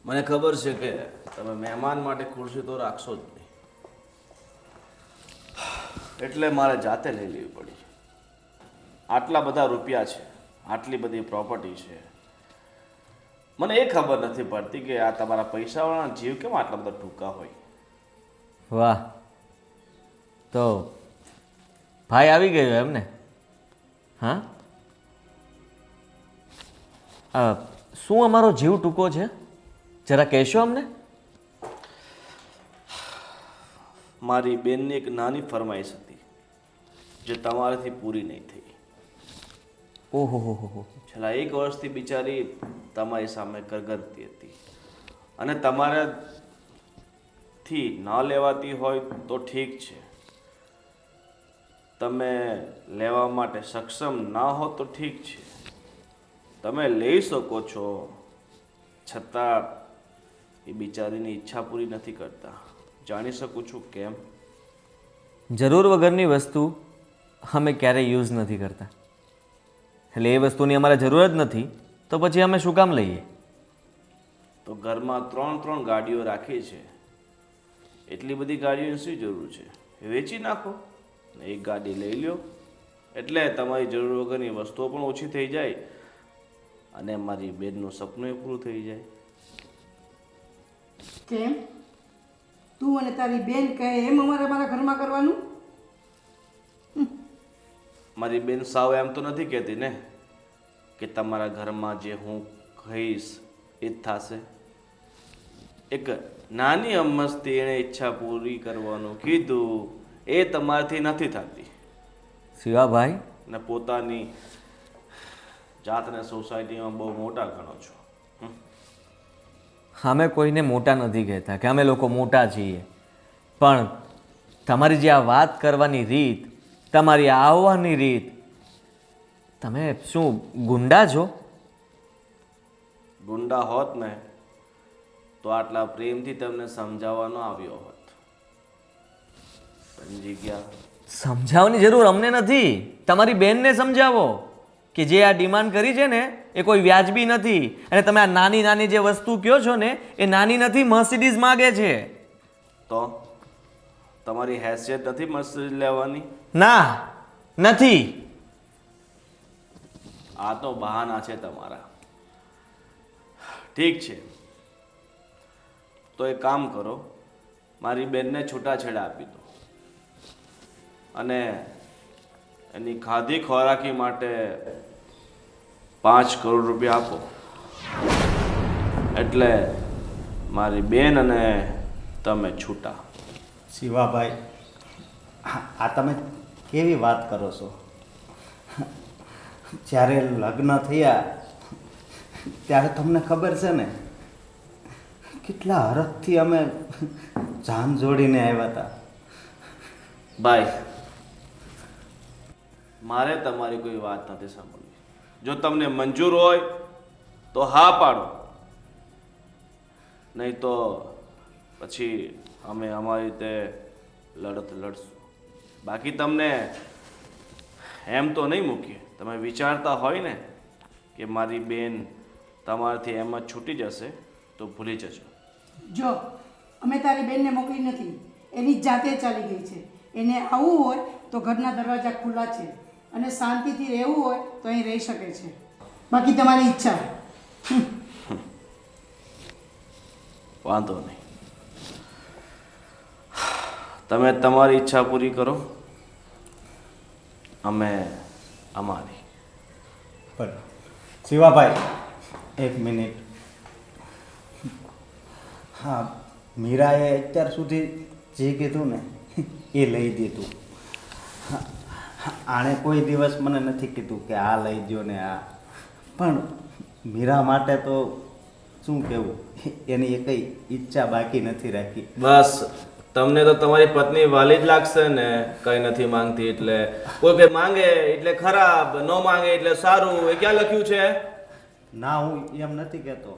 મને ખબર છે કે તમે મહેમાન માટે ખુરશી તો રાખશો જ નહીં, એટલે મારે જાતે લઈ લેવી પડી. આટલા બધા રૂપિયા છે, આટલી બધી પ્રોપર્ટી છે, મને એ ખબર નથી પડતી કે આ તમારા પૈસાવાળાના જીવ કેમ આટલા બધા ટૂંકા હોય. વાહ, તો ભાઈ આવી ગયો એમ ને? હા, શું અમારો જીવ ટૂંકો છે જરા કહેશો અમને? મારી બેનની એક નાની ફરમાઈશ હતી જે તમારાથી પૂરી નહીં થઈ. ઓહો હો હો. છેલ્લા 1 વર્ષથી બિચારી તમારી સામે ગરગરતી હતી, અને તમારાથી ન લેવાતી હોય તો ઠીક છે, તમે લેવા માટે સક્ષમ ના હો તો ઠીક છે, તમે લઈ શકો છો, છતાં એ બિચારીની ઈચ્છા પૂરી નથી કરતા. જાણી શકું છું કેમ? જરૂર વગરની વસ્તુ અમે ક્યારેય યુઝ નથી કરતા. એટલે એ વસ્તુની અમારે જરૂર જ નથી તો પછી અમે શું કામ લઈએ? તો ઘરમાં 3 ગાડીઓ રાખી છે, એટલી બધી ગાડીઓની શું જરૂર છે? વેચી નાખો ને એક ગાડી લઈ લ્યો, એટલે તમારી જરૂર વગરની વસ્તુઓ પણ ઓછી થઈ જાય અને મારી બેનનું સપનું પૂરું થઈ જાય. કેમ તું અને તારી બેન કહે એમ અમારે મારા ઘરમાં કરવાનું? મારી બેન સાવ એમ તો નથી કહેતી ને કે તમારા ઘરમાં જે હું કહીશ એ જ થશે. એક નાની અમસ્તી એણે ઈચ્છા પૂરી કરવાનું કીધું, એ તમારાથી નથી થતી. શિવાભાઈ, ને પોતાની જાતને સોસાયટીમાં બહુ મોટા ગણો છો. અમે કોઈને મોટા નથી કહેતા કે અમે લોકો મોટા છીએ, પણ તમારી જે આ વાત કરવાની રીત, તમારી આ આવવાની રીત, તમે શું ગુંડા છો? ગુંડા હોત ને તો આટલા પ્રેમથી તમને સમજાવવાનો આવ્યો હોત. સમજી ગયા? સમજાવવાની જરૂર અમને નથી, તમારી બેનને સમજાવો કે જે આ ડિમાન્ડ કરી છે ને એ કોઈ વ્યાજબી નથી. અને તમે આ નાની નાની જે વસ્તુ કહો છો ને એ નાની નથી, મર્સિડીઝ માગે છે. તો તમારી હેસિયત નથી મર્સિડીઝ લેવાની? ના, નથી. આ તો બહાના છે તમારા. ઠીક છે, તો એક કામ કરો, મારી બેનને છૂટાછેડા આપી દો અને એની ખાધી ખોરાકી માટે 5 કરોડ રૂપિયા આપો, એટલે મારી બેન અને તમે છૂટા. શિવાભાઈ, આ તમે કેવી વાત કરો છો? જ્યારે લગ્ન થયા ત્યારે તમને ખબર છે ને કેટલા હરખથી અમે જાન જોડીને આવ્યા હતા. ભાઈ, મારે તમારી કોઈ વાત નથી સાંભળવી. જો તમને મંજૂર હોય તો હા પાડો, નહીં તો પછી અમે અમારી રીતે લડત લડશું. બાકી તમને એમ તો નહીં મૂકીએ. તમે વિચારતા હોય ને કે મારી બેન તમારાથી એમ જ છૂટી જશે તો ભૂલી જજો. જો અમે તારી બેનને મોકલી નથી, એની જાતે ચાલી ગઈ છે. એને આવવું હોય તો ઘરના દરવાજા ખુલ્લા છે અને શાંતિથી રહેવું હોય તો અહીં રહી શકે છે. બાકી તમારી ઈચ્છા. વાંધો નહીં, તમે તમારી ઈચ્છા પૂરી કરો, અમે અમારી. પણ શિવાભાઈ, એક મિનિટ. હા, મીરાએ અત્યાર સુધી જે કીધું ને એ લઈ દીધું. આણે કોઈ દિવસ મને નથી કીધું કે આ લઈ દો ને આ. પણ મીરા માટે તો શું કહેવું, એની એ કંઈ ઈચ્છા બાકી નથી રાખી. બસ, તમને તો તમારી પત્ની વાલી જ લાગશે ને, કંઈ નથી માંગતી એટલે. કોઈ કંઈ માંગે એટલે ખરાબ, ન માંગે એટલે સારું, એ ક્યાં લખ્યું છે? ના, હું એમ નથી કહેતો,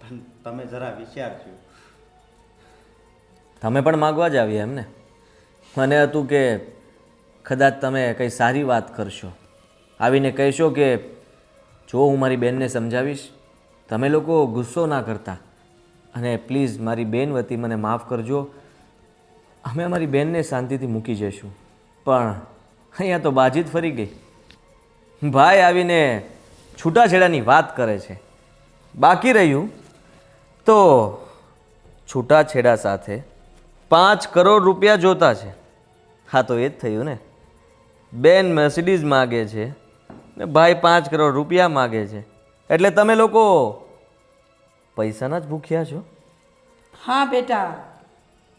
પણ તમે જરા વિચારજો. તમે પણ માગવા જ આવ્યા એમને? મને હતું કે કદાચ તમે કંઈ સારી વાત કરશો, આવીને કહેશો કે જો હું મારી બેનને સમજાવીશ, તમે લોકો ગુસ્સો ના કરતા અને પ્લીઝ મારી બેન વતી મને માફ કરજો, અમે અમારી બેનને શાંતિથી મૂકી જઈશું. પણ અહીંયા તો બાજી જ ફરી ગઈ. ભાઈ આવીને છૂટાછેડાની વાત કરે છે. બાકી રહ્યું તો છૂટાછેડા સાથે 5 કરોડ રૂપિયા જોતા છે. હા, તો એ જ થયું ને. બેન મર્સિડીઝ માગે છે ને ભાઈ 5 કરોડ રૂપિયા માગે છે, એટલે તમે લોકો પૈસાના જ ભૂખ્યા છો. હા બેટા,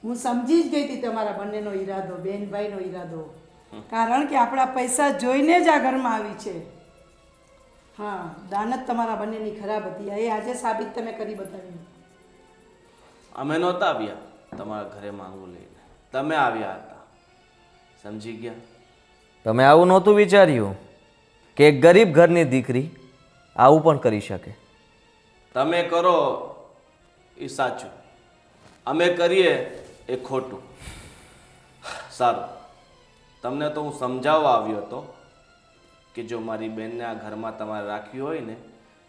હું સમજી જ ગઈ હતી તમારા બંનેનો ઈરાદો, બેનભાઈનો ઈરાદો. કારણ કે આપણા પૈસા જોઈને જ આ ઘરમાં આવી છે. હા, દાનત તમારા બંનેની ખરાબ હતી, એ આજે સાબિત તમે કરી બતાવ્યું. અમે નહોતા આવ્યા તમારા ઘરે માંગવું લઈને, તમે આવ્યા હતા. સમજી ગયા? તમે આવું નહોતું વિચાર્યું કે એક ગરીબ ઘરની દીકરી આવું પણ કરી શકે. તમે કરો એ સાચું, અમે કરીએ એ ખોટું. સારું, તમને તો હું સમજાવવા આવ્યો હતો કે જો મારી બેનને આ ઘરમાં તમારે રાખવી હોય ને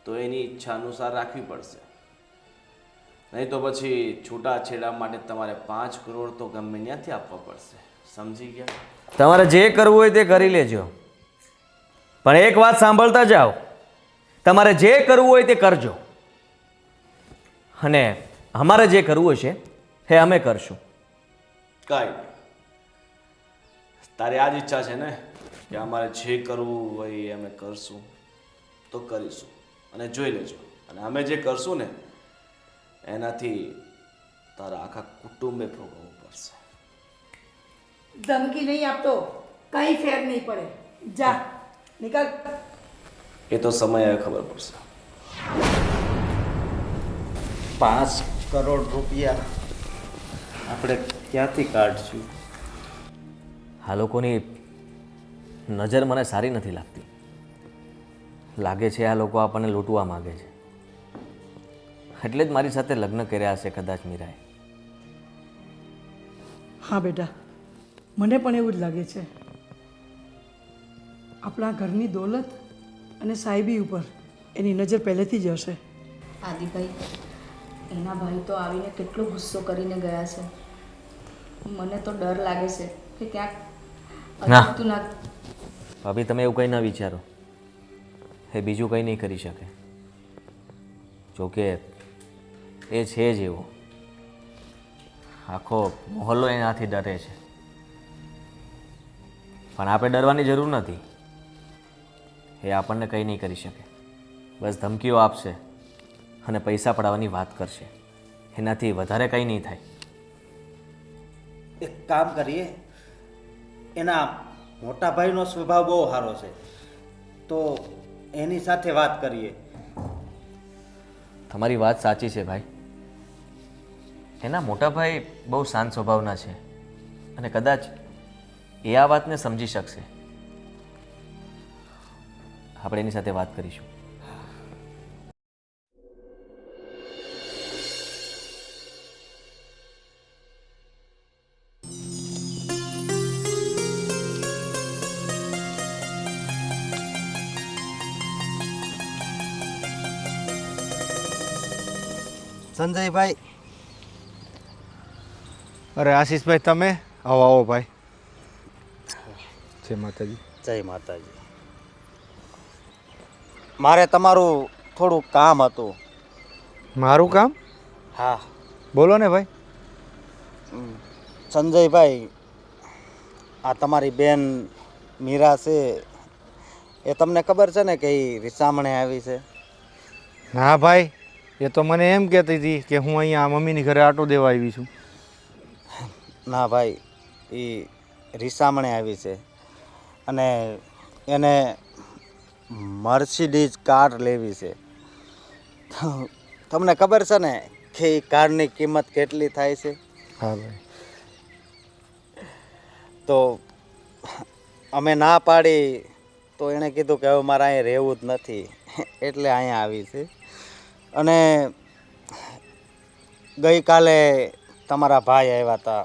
તો એની ઈચ્છા અનુસાર રાખવી પડશે, નહીં તો પછી છૂટાછેડા માટે તમારે 5 કરોડ તો ગમે ત્યાંથી આપવા પડશે. સમજી ગયા? તમારે જે કરવું હોય તે કરી લેજો, પણ એક વાત સાંભળતા જાઓ, તમારે જે કરવું હોય તે કરજો, અને અમારે જે કરવું હશે એ અમે કરશું. કાંઈ નહીં, તારી આ જ ઈચ્છા છે ને કે અમારે જે કરવું હોય એ અમે કરશું તો કરીશું, અને જોઈ લેજો, અને અમે જે કરશું ને એનાથી તારા આખા કુટુંબે ભોગવવું પડશે. ધમકી નહીં આપતો, કંઈ ફેર નહીં પડે. જા નીકળ. એ તો સમય ખબર પડશે. 5 કરોડ રૂપિયા આપણે ક્યાંથી કાઢશું? આ લોકોની નજર મને સારી નથી લાગતી. લાગે છે આ લોકો આપણને લૂંટવા માગે છે, એટલે જ મારી સાથે લગ્ન કર્યા હશે કદાચ મીરાએ. હા બેટા, મને પણ એવું જ લાગે છે. આપણા ઘરની દોલત અને સાહેબી ઉપર એની નજર પહેલેથી જ હશે. આદિભાઈ, એના ભાઈ તો આવીને કેટલો ગુસ્સો કરીને ગયા છે. મને તો ડર લાગે છે કે ક્યાંક ના. અજુગતું ના. ભાભી, તમે એવું કંઈ ન વિચારો, એ બીજું કંઈ નહીં કરી શકે. જોકે એ છે જ એવો, આખો મોહલ્લો એનાથી ડરે છે, પણ આપણે ડરવાની જરૂર નથી. એ આપણને કંઈ નહીં કરી શકે, બસ ધમકીઓ આપશે અને પૈસા પડાવવાની વાત કરશે, એનાથી વધારે કંઈ નહીં થાય. એક કામ કરીએ, એના મોટા ભાઈનો સ્વભાવ બહુ સારો છે, તો એની સાથે વાત કરીએ. તમારી વાત સાચી છે ભાઈ, એના મોટા ભાઈ બહુ શાંત સ્વભાવના છે, અને કદાચ એ આ વાતને સમજી શકશે. આપણે એની સાથે વાત કરીશું. સંજયભાઈ, અરે આશીષભાઈ, તમે આવો આવો ભાઈ. જય માતાજી. જય માતાજી. મારે તમારું થોડું કામ હતું. મારું કામ? હા બોલો ને ભાઈ. સંજયભાઈ, આ તમારી બેન મીરા છે, એ તમને ખબર છે ને કે એ રીસામણે આવી છે? ના ભાઈ, એ તો મને એમ કહેતી હતી કે હું અહીંયા મમ્મીની ઘરે આટો દેવા આવી છું. ના ભાઈ, એ રીસામણે આવી છે, અને એને મર્સિડીઝ કાર લેવી છે. તમને ખબર છે ને કે એ કારની કિંમત કેટલી થાય છે? હા ભાઈ. તો અમે ના પાડી તો એણે કીધું કે હવે મારે અહીંયા રહેવું જ નથી, એટલે અહીંયા આવી છે. અને ગઈકાલે તમારા ભાઈ આવ્યા હતા,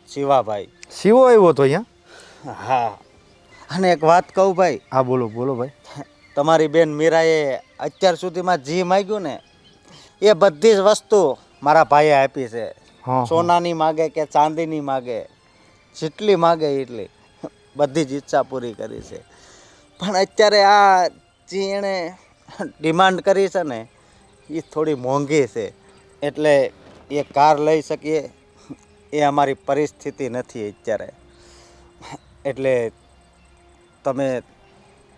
શિવાભાઈ. શિવો આવ્યો હતો અહીંયા? હા, અને એક વાત કહું ભાઈ. હા બોલો બોલો ભાઈ. તમારી બેન મીરાએ અત્યાર સુધીમાં જે માગ્યું ને એ બધી જ વસ્તુ મારા ભાઈએ આપી છે. હા. સોનાની માગે કે ચાંદીની માગે, જેટલી માગે એટલી બધી જ ઈચ્છા પૂરી કરી છે. પણ અત્યારે આ જે એણે ડિમાન્ડ કરી છે ને એ થોડી મોંઘી છે, એટલે એ કાર લઈ શકીએ એ અમારી પરિસ્થિતિ નથી અત્યારે. એટલે તમે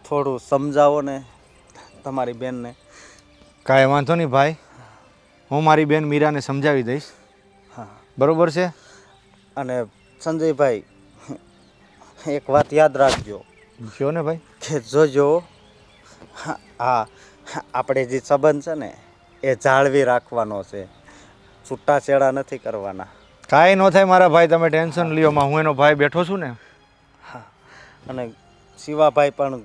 થોડું સમજાવો ને તમારી બેનને. કાંઈ વાંધો નહીં ભાઈ, હું મારી બેન મીરાને સમજાવી દઈશ. હા, બરોબર છે. અને સંજયભાઈ, એક વાત યાદ રાખજો કયો ને ભાઈ. કે જોજો હા, આપણે જે સંબંધ છે ને એ જાળવી રાખવાનો છે, છૂટાછેડા નથી કરવાના. કાંઈ ન થાય મારા ભાઈ, તમે ટેન્શન લ્યો માં, હું એનો ભાઈ બેઠો છું ને. અને શિવાભાઈ પણ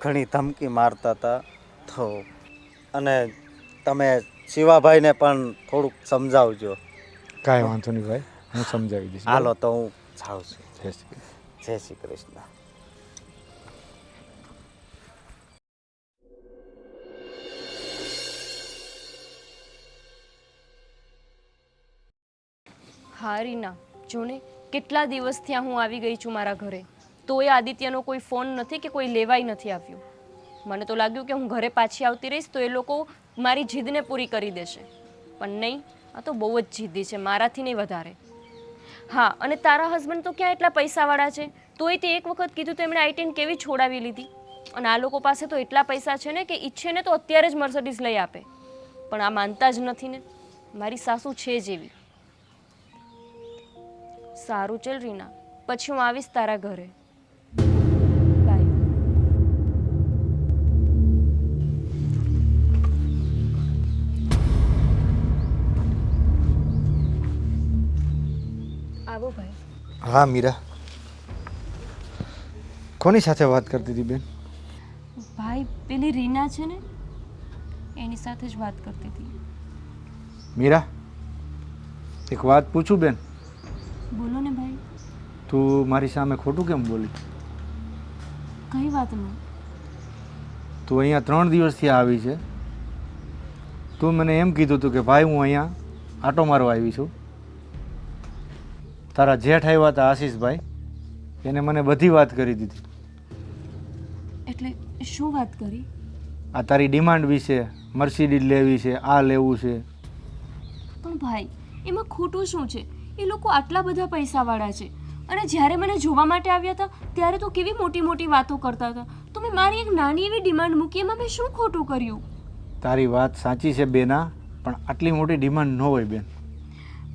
ઘણી ધમકી મારતા હતા. તો અને તમે શિવાભાઈને પણ થોડુંક સમજાવજો. કાંઈ વાંધો નહીં ભાઈ, હું સમજાવી દઈશ. હાલો તો હું જાઉં છું. જય શ્રી કૃષ્ણ. જય શ્રી કૃષ્ણ. હા રીના, જો ને કેટલા દિવસથી આ હું આવી ગઈ છું મારા ઘરે, તોય આદિત્યનો કોઈ ફોન નથી કે કોઈ લેવાય નથી આવ્યું. મને તો લાગ્યું કે હું ઘરે પાછી આવતી રહીશ તો એ લોકો મારી જીદને પૂરી કરી દેશે, પણ નહીં, આ તો બહુ જ જીદ્દી છે, મારાથી નહીં વધારે. હા, અને તારા હસબન્ડ તો ક્યાં એટલા પૈસાવાળા છે, તોય તે એક વખત કીધું તો એમણે આઈ-10 કેવી છોડાવી લીધી. અને આ લોકો પાસે તો એટલા પૈસા છે ને કે ઈચ્છે ને તો અત્યારે જ મર્સિડીઝ લઈ આપે, પણ આ માનતા જ નથી ને. મારી સાસુ છે જ એવી. સારું ચલ રીના, પછી હું આવીશ તારા ઘરે. બાય. આવો ભાઈ. હા મીરા, કોની સાથે વાત કરતી હતી બેન? ભાઈ પેલી રીના છે ને, એની સાથે જ વાત કરતી હતી. મીરા, એક વાત પૂછું બેન? બોલો ને ભાઈ. તું મારી સામે ખોટું કેમ બોલી? કઈ વાતનું? તું અહીંયા 3 દિવસથી આવી છે. તું મને એમ કીધું હતું કે ભાઈ હું અહીંયા આટો મારવા આવી છું. તારા જેઠ આવ્યા હતા આશીષભાઈ, એને મને બધી વાત કરી દીધી. એટલે શું વાત કરી? આ તારી ડિમાન્ડ વિશે, મર્સિડીઝ લેવી છે, આ લેવું છે. પણ ભાઈ એમાં ખોટું શું છે? એ લોકો આટલા બધા પૈસાવાળા છે, અને જ્યારે મને જોવા માટે આવ્યા હતા ત્યારે તો કેવી મોટી મોટી વાતો કરતા હતા. તો મેં મારી એક નાની એવી ડિમાન્ડ મૂકી, એમાં મેં શું ખોટું કર્યું? તારી વાત સાચી છે બેના, પણ આટલી મોટી ડિમાન્ડ ન હોય બેન.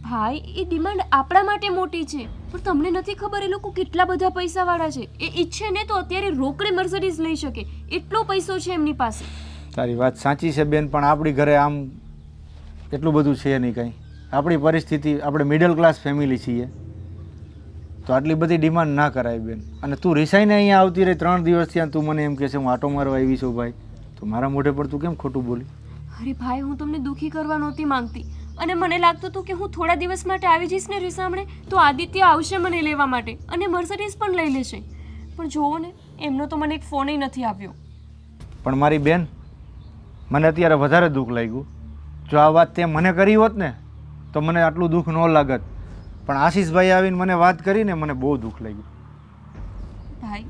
ભાઈ એ ડિમાન્ડ આપણા માટે મોટી છે, પણ તમને નથી ખબર એ લોકો કેટલા બધા પૈસાવાળા છે. એ ઈચ્છે ને તો અત્યારે રોકડે મર્સિડીઝ લઈ શકે, એટલો પૈસો છે એમની પાસે. તારી વાત સાચી છે બેન, પણ આપણી ઘરે આમ એટલું બધું છે નહીં કાંઈ. આપણી પરિસ્થિતિ, આપણે મિડલ ક્લાસ ફેમિલી છીએ, તો આટલી બધી ડિમાન્ડ ના કરાય બેન. અને તું રિસાઈને અહીંયા આવતી રહી 3 દિવસથી, તું મને એમ કહે છે હું આટો મારવા આવી છું ભાઈ, તો મારા મોઢે પર તું કેમ ખોટું બોલી? અરે ભાઈ, હું તમને દુઃખી કરવા નહોતી માંગતી, અને મને લાગતું હતું કે હું થોડા દિવસ માટે આવી જઈશ ને રીસામણે તો આદિત્ય આવશે મને લેવા માટે અને મર્સિડીઝ પણ લઈ લેશે. પણ જુઓ ને, એમનો તો મને એક ફોન નથી આવ્યો. પણ મારી બેન, મને અત્યારે વધારે દુઃખ લાગ્યું. જો આ વાત તે મને કરી હોત ને તો મને આટલું દુઃખ ન લાગત, પણ આશીષભાઈ આવીને મને વાત કરીને મને બહુ દુઃખ લાગ્યું. ભાઈ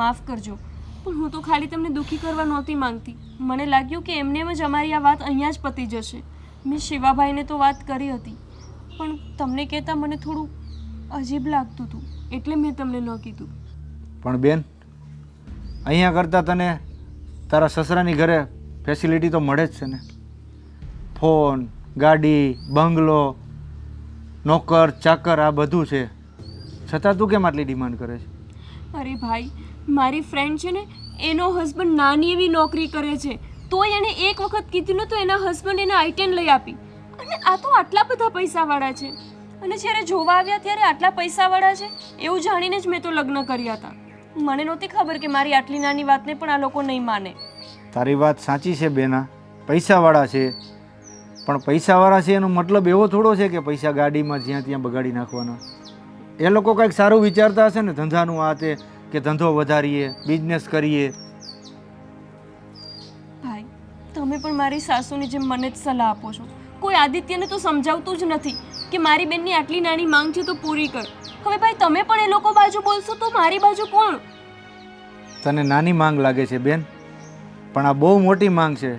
માફ કરજો, પણ હું તો ખાલી તમને દુઃખી કરવા નહોતી માંગતી. મને લાગ્યું કે એમને જ અમારી આ વાત અહીંયા જ પતી જશે. મેં શિવાભાઈને તો વાત કરી હતી, પણ તમને કહેતા મને થોડું અજીબ લાગતું હતું, એટલે મેં તમને ન કીધું. પણ બેન, અહીંયા કરતાં તને તારા સસરાની ઘરે ફેસિલિટી તો મળે જ છે ને. ફોન, ગાડી, બંગલો, નોકર ચાકર, આ બધું છે, છતાં તું કેમ આટલી ડિમાન્ડ કરે છે? અરે ભાઈ, મારી ફ્રેન્ડ છે ને, એનો હસબન્ડ નાની એવી નોકરી કરે છે, તોય એને એક વખત કીધું ને તો એના હસબન્ડ એને આઈ-10 લઈ આપી. અને આ તો આટલા બધા પૈસાવાળા છે, અને જ્યારે જોવા આવ્યા ત્યારે આટલા પૈસાવાળા છે એવું જાણીને જ મેં તો લગ્ન કર્યા હતા. મને નહોતી ખબર કે મારી આટલી નાની વાતને પણ આ લોકો નહીં માને. તારી વાત સાચી છે બેના, પૈસાવાળા છે, પણ પૈસાવાળા છે એનો મતલબ એવો થોડો છે કે પૈસા ગાડીમાં જ્યાં ત્યાં બગાડી નાખવાના. એ લોકો કંઈક સારું વિચારતા હશે ને, ધંધાનું આ તે, કે ધંધો વધારીએ, બિઝનેસ કરીએ. ભાઈ, તમે પણ મારી સાસુની જેમ મને જ સલાહ આપો છો. કોઈ આદિત્યને તો સમજાવતું જ નથી કે મારી બેનની આટલી નાની માંગ છે તો પૂરી કર. હવે ભાઈ તમે પણ એ લોકો બાજુ બોલશો તો મારી બાજુ કોણ? તને નાની માંગ લાગે છે બેન, પણ આ બહુ મોટી માંગ છે.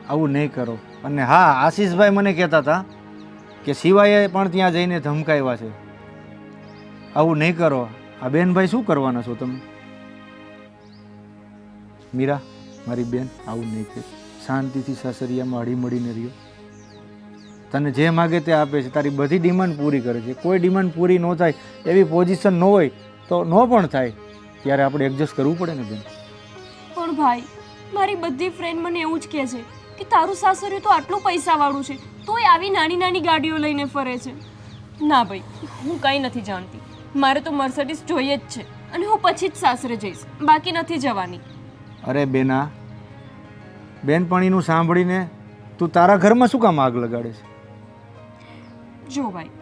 આવું નહીં કરો. અને હા, આશીષભાઈ મને કહેતા હતા કે શિવાએ પણ ત્યાં જઈને ધમકાવ્યા છે. આવું નહીં કરો. આ બેનભાઈ શું કરવાના છો તમે? મીરા, મારી બેન, આવું નહીં કહે. શાંતિથી સાસરિયામાં હળીમળીને રહ્યો. તને જે માગે તે આપે છે, તારી બધી ડિમાન્ડ પૂરી કરે છે. કોઈ ડિમાન્ડ પૂરી ન થાય એવી પોઝિશન ન હોય તો ન પણ થાય, ત્યારે આપણે એડજસ્ટ કરવું પડે ને બેન. પણ ભાઈ, મારી બધી ફ્રેન્ડ મને એવું જ કહે છે કે તારું સાસરિયું તો આટલું પૈસાવાળું છે, તોય આવી નાની નાની ગાડીઓ લઈને ફરે છે. ના ભાઈ, હું કંઈ નથી જાણતી. મારે તો મર્સિડીઝ જોઈએ જ છે, અને હું પછી જ સાસરે જઈશ, બાકી નથી જવાની. અરે બેના, બેનપણીનું સાંભળીને તું તારા ઘરમાં શું કામ આગ લગાડે છે? જો ભાઈ,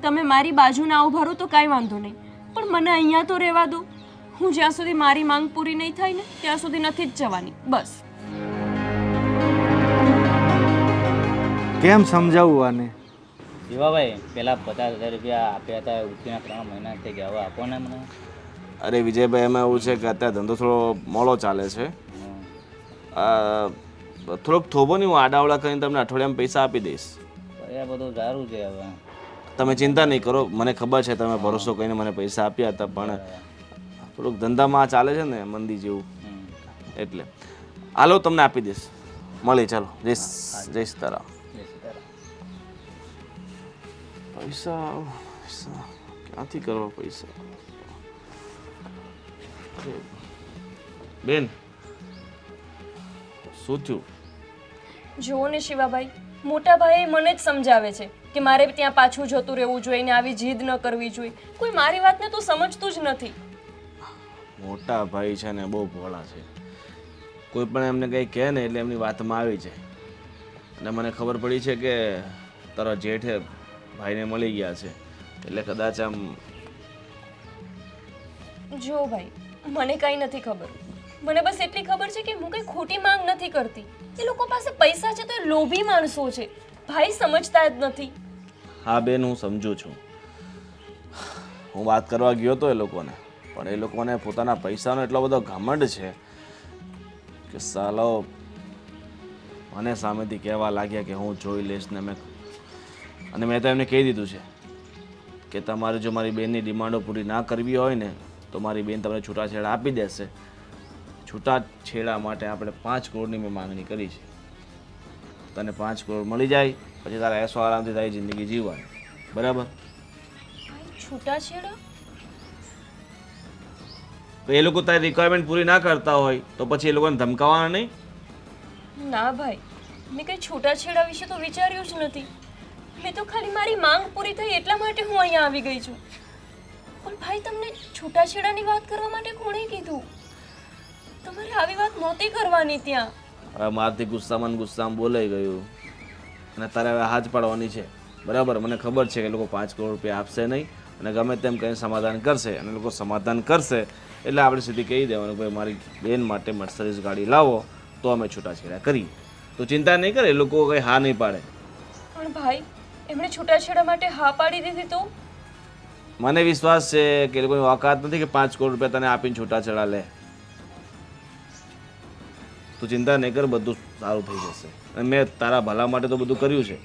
તમે મારી બાજુ ના ઉભા રહો તો કાંઈ વાંધો નહીં, પણ મને અહીંયા તો રહેવા દો. હું જ્યાં સુધી મારી માંગ પૂરી નહીં થાય ને ત્યાં સુધી નથી જ જવાની, બસ. કેમ સમજાવું આને? શિવાભાઈ પેલા 50,000 રૂપિયા આપ્યા હતા, ઉઠીને 3 મહિના થઈ ગયા, હવે આપો ને મને. અરે વિજયભાઈ, એમાં એવું છે કે અત્યારે ધંધો થોડો મોડો ચાલે છે. થોડોક થોભો નહીં, હું આડાવડા કરીને તમને અઠવાડિયામાં પૈસા આપી દઈશ. એ બધું સારું છે. હવે તમે ચિંતા નહીં કરો, મને ખબર છે તમે ભરોસો કરીને મને પૈસા આપ્યા હતા, પણ થોડુંક ધંધામાં ચાલે છે ને મંદી જેવું, એટલે હાલો તમને આપી દઈશ. મળી, ચાલો, જય સીતારામ. પૈસા ક્યાંથી કરવા પૈસા? બેન, શું થયું? જુઓ ને શિવાભાઈ, મોટા ભાઈ મને જ સમજાવે છે કે મારે ત્યાં પાછું જતું રહેવું જોઈએ ને આવી જીદ ન કરવી જોઈએ. કોઈ મારી વાતને તો સમજતું જ નથી. મોટા ભાઈ છે ને બહુ ભોળા છે. કોઈ પણ એમને કંઈ કહે ને એટલે એમની વાતમાં આવી જાય. અને મને ખબર પડી છે કે તારા જેઠે ભાઈને મળી ગયા છે, એટલે કદાચ આમ. જો ભાઈ, મને કાંઈ નથી ખબર. મને બસ એટલી ખબર છે કે હું કંઈ ખોટી માંગ નથી કરતી. એ લોકો પાસે પૈસા છે તો એ લોભી માણસો છે. ભાઈ સમજતા જ નથી. હા બેન, હું સમજુ છું. હું વાત કરવા ગયો તો એ લોકોને, પણ એ લોકોને પોતાના પૈસાનો એટલો બધો ઘમંડ છે કે સાલો મને સામેથી કહેવા લાગ્યા કે હું જોઈ લઈશ ને મેં તો એમને કહી દીધું છે કે તમારે જો મારી બેનની ડિમાન્ડો પૂરી ના કરવી હોય ને તો મારી બેન તમને છૂટાછેડા આપી દેશે. છૂટાછેડા માટે આપણે 5 કરોડની મેં માંગણી કરી છે. તને 5 કરોડ મળી જાય પછી તારા એસો આરામથી તારી જિંદગી જીવવાની, બરાબર? છૂટાછેડા? તો એ લોકો તારી રિક્વાયરમેન્ટ પૂરી ના કરતા હોય તો પછી એ લોકોને ધમકાવવાના નહીં? ના ભાઈ, મેં કંઈ છૂટાછેડા વિશે તો વિચાર્યું જ નથી. મેં તો ખાલી મારી માંગ પૂરી થઈ એટલા માટે હું અહીંયા આવી ગઈ છું. પણ ભાઈ, તમને છૂટાછેડાની વાત કરવા માટે કોણે કીધું? તમારે આવી વાત નહોતી કરવાની ત્યાં. હવે મારથી ગુસ્સામાં બોલાઈ ગયું અને તારે હવે હાથ પાડવાની છે, બરાબર? મને ખબર છે કે લોકો 5 કરોડ રૂપિયા આપશે નહીં અને ગમે તેમ કંઈ સમાધાન કરશે, અને લોકો સમાધાન કરશે એટલે આપણે સીધી કહી દેવાનું ભાઈ મારી બેન માટે મર્સિડીઝ ગાડી લાવો તો અમે છૂટાછેડા કરીએ. તો ચિંતા નહીં કરે, એ લોકો કંઈ હા નહીં પાડે. પણ ભાઈ, એમણે છૂટાછેડા માટે હા પાડી દીધી તો? મને વિશ્વાસ છે કે એ લોકોની ઓકાત નથી કે 5 કરોડ રૂપિયા તને આપીને છૂટાછેડા લે. તું ચિંતા નહીં કર, બધું સારું થઈ જશે. અને મેં તારા ભલા માટે તો બધું કર્યું છે.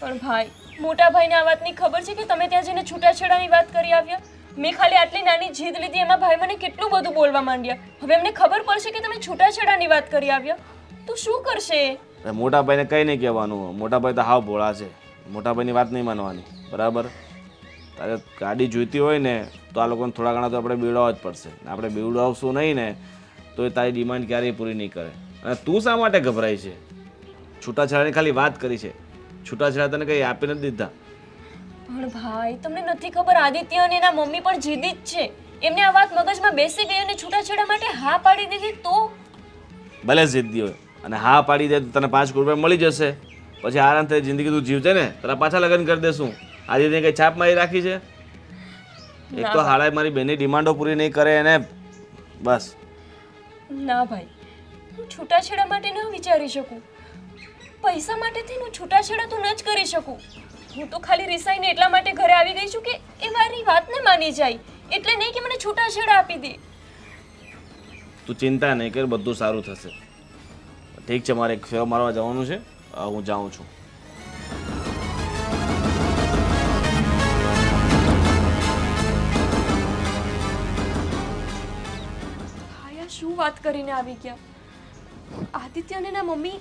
પણ ભાઈ, મોટા ભાઈને આ વાતની ખબર છે કે તમે ત્યાં જઈને છૂટાછેડાની વાત કરી આવ્યા? મેં ખાલી આટલી નાની જીદ લીધી, એમાં ભાઈ મને કેટલું બધું બોલવા માંડ્યા. હવે એમને ખબર પડશે કે તમે છૂટાછેડાની વાત કરી આવ્યા તો શું કરશે? મોટા ભાઈને કંઈ નહીં કહેવાનું. મોટા ભાઈ તો હાવ ભોળા છે. મોટા ભાઈની વાત નહીં માનવાની, બરાબર? તારે ગાડી જોઈતી હોય ને તો આ લોકોને થોડા ઘણા તો આપણે બીવડાવવા જ પડશે. આપણે બીવડાવશું નહીં ને તો એ તારી ડિમાન્ડ ક્યારેય પૂરી નહીં કરે. અને તું શા માટે ગભરાય છે? છૂટાછેડાની ખાલી વાત કરી છે, છૂટાછેડા તને કંઈ આપી નથી દીધા. પણ ભાઈ, તમને નથી ખબર, આદિત્ય અને એના મમ્મી પણ જીદી જ છે. એમને આ વાત મગજમાં બેસી ગઈ અને છૂટાછેડા માટે હા પાડી દીધી તો? ભલે જિદ્દી હોય અને હા પાડી દે તો તને 5 કરોડ રૂપિયા મળી જશે. પછી આરામથી જિંદગી તું જીવજે ને, તારા પાછા લગ્ન કરી દેશું. આજે તેને કંઈ છાપ મારી રાખી છે? એક તો હાળાએ મારી બેનની ડિમાન્ડો પૂરી નહીં કરે એને બસ. ના ભાઈ, હું છૂટાછેડા માટે ન વિચારી શકું. પૈસા માટેથી હું છૂટાછેડા તો ન જ કરી શકું. હું તો ખાલી રિસાઈને એટલા માટે ઘરે આવી ગઈ છું કે એ મારી વાતને માની જાય, એટલે નહીં કે મને છૂટાછેડા આપી દે. તું ચિંતા નહીં કર, બધું સારું થશે. ઠીક છે, મારે એક ફેરો મારવા જવાનું છે, હું જાઉં છું. શું વાત કરીને આવી ગયા? આદિત્ય અને એના મમ્મી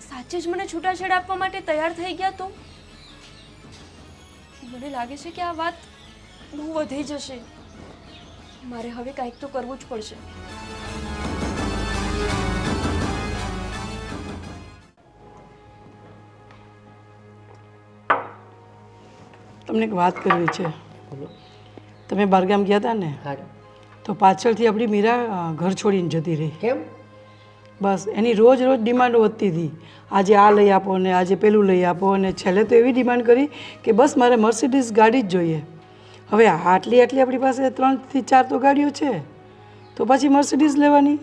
સાચે જ મને છૂટાછેડા આપવા માટે તૈયાર થઈ ગયા તો? મને લાગે છે કે આ વાત બહુ વધી જશે. મારે હવે કંઈક તો કરવું જ પડશે. તમને એક વાત કરવી છે. તમે બહારગામ ગયા હતા ને તો પાછળથી આપણી મીરા ઘર છોડીને જતી રહી. કેમ? બસ એની રોજ રોજ ડિમાન્ડો વધતી હતી. આજે આ લઈ આપો ને આજે પેલું લઈ આપો, અને છેલ્લે તો એવી ડિમાન્ડ કરી કે બસ મારે મર્સિડીઝ ગાડી જ જોઈએ. હવે આટલી આપણી પાસે 3 થી 4 તો ગાડીઓ છે, તો પછી મર્સિડીઝ લેવાની.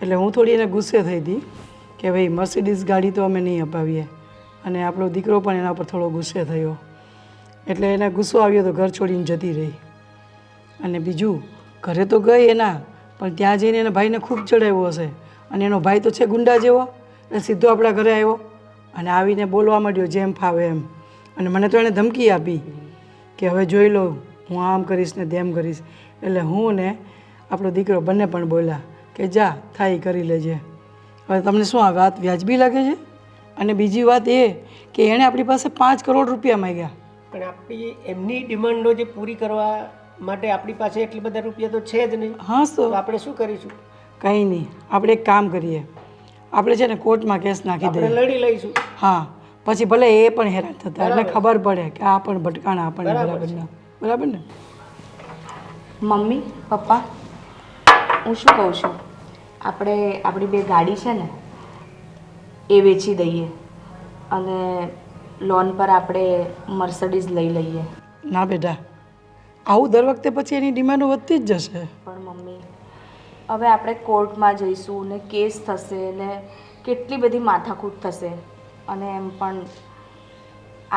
એટલે હું થોડી એને ગુસ્સે થઈ હતી કે ભાઈ મર્સિડીઝ ગાડી તો અમે નહીં અપાવીએ, અને આપણો દીકરો પણ એના પર થોડો ગુસ્સે થયો. એટલે એને ગુસ્સો આવ્યો તો ઘર છોડીને જતી રહી. અને બીજું, ઘરે તો ગઈ એના, પણ ત્યાં જઈને એના ભાઈને ખૂબ ચડાવ્યો હશે, અને એનો ભાઈ તો છે ગુંડા જેવો, એટલે સીધો આપણા ઘરે આવ્યો અને આવીને બોલવા માંડ્યો જેમ ફાવે એમ. અને મને તો એણે ધમકી આપી કે હવે જોઈ લો હું આમ કરીશ ને તેમ કરીશ. એટલે હું ને આપણો દીકરો બંને પણ બોલ્યા કે જા થાય કરી લેજે. હવે તમને શું આ વાત વ્યાજબી લાગે છે? અને બીજી વાત એ કે એણે આપણી પાસે 5 કરોડ રૂપિયા માંગ્યા. પણ આપણી એમની ડિમાન્ડો જે પૂરી કરવા માટે આપણી પાસે એટલી બધા રૂપિયા તો છે જ નહીં. હા તો આપણે શું કરીશું? કંઈ નહીં, આપણે એક કામ કરીએ, આપણે છે ને કોર્ટમાં કેસ નાખી દઈએ. લડી લઈશું. હા, પછી ભલે એ પણ હેરાન થતા, એટલે ખબર પડે કે આ પણ ભટકાણા આપણને બરાબર ને? મમ્મી પપ્પા, હું શું કહું છું, આપણે આપણી 2 ગાડી છે ને એ વેચી દઈએ અને લોન પર આપણે મર્સિડીઝ લઈ લઈએ. ના બેટા, આવું દર વખતે પછી એની ડિમાન્ડો વધતી જ જશે. પણ મમ્મી, હવે આપણે કોર્ટમાં જઈશું ને કેસ થશે ને કેટલી બધી માથાકૂટ થશે. અને એમ પણ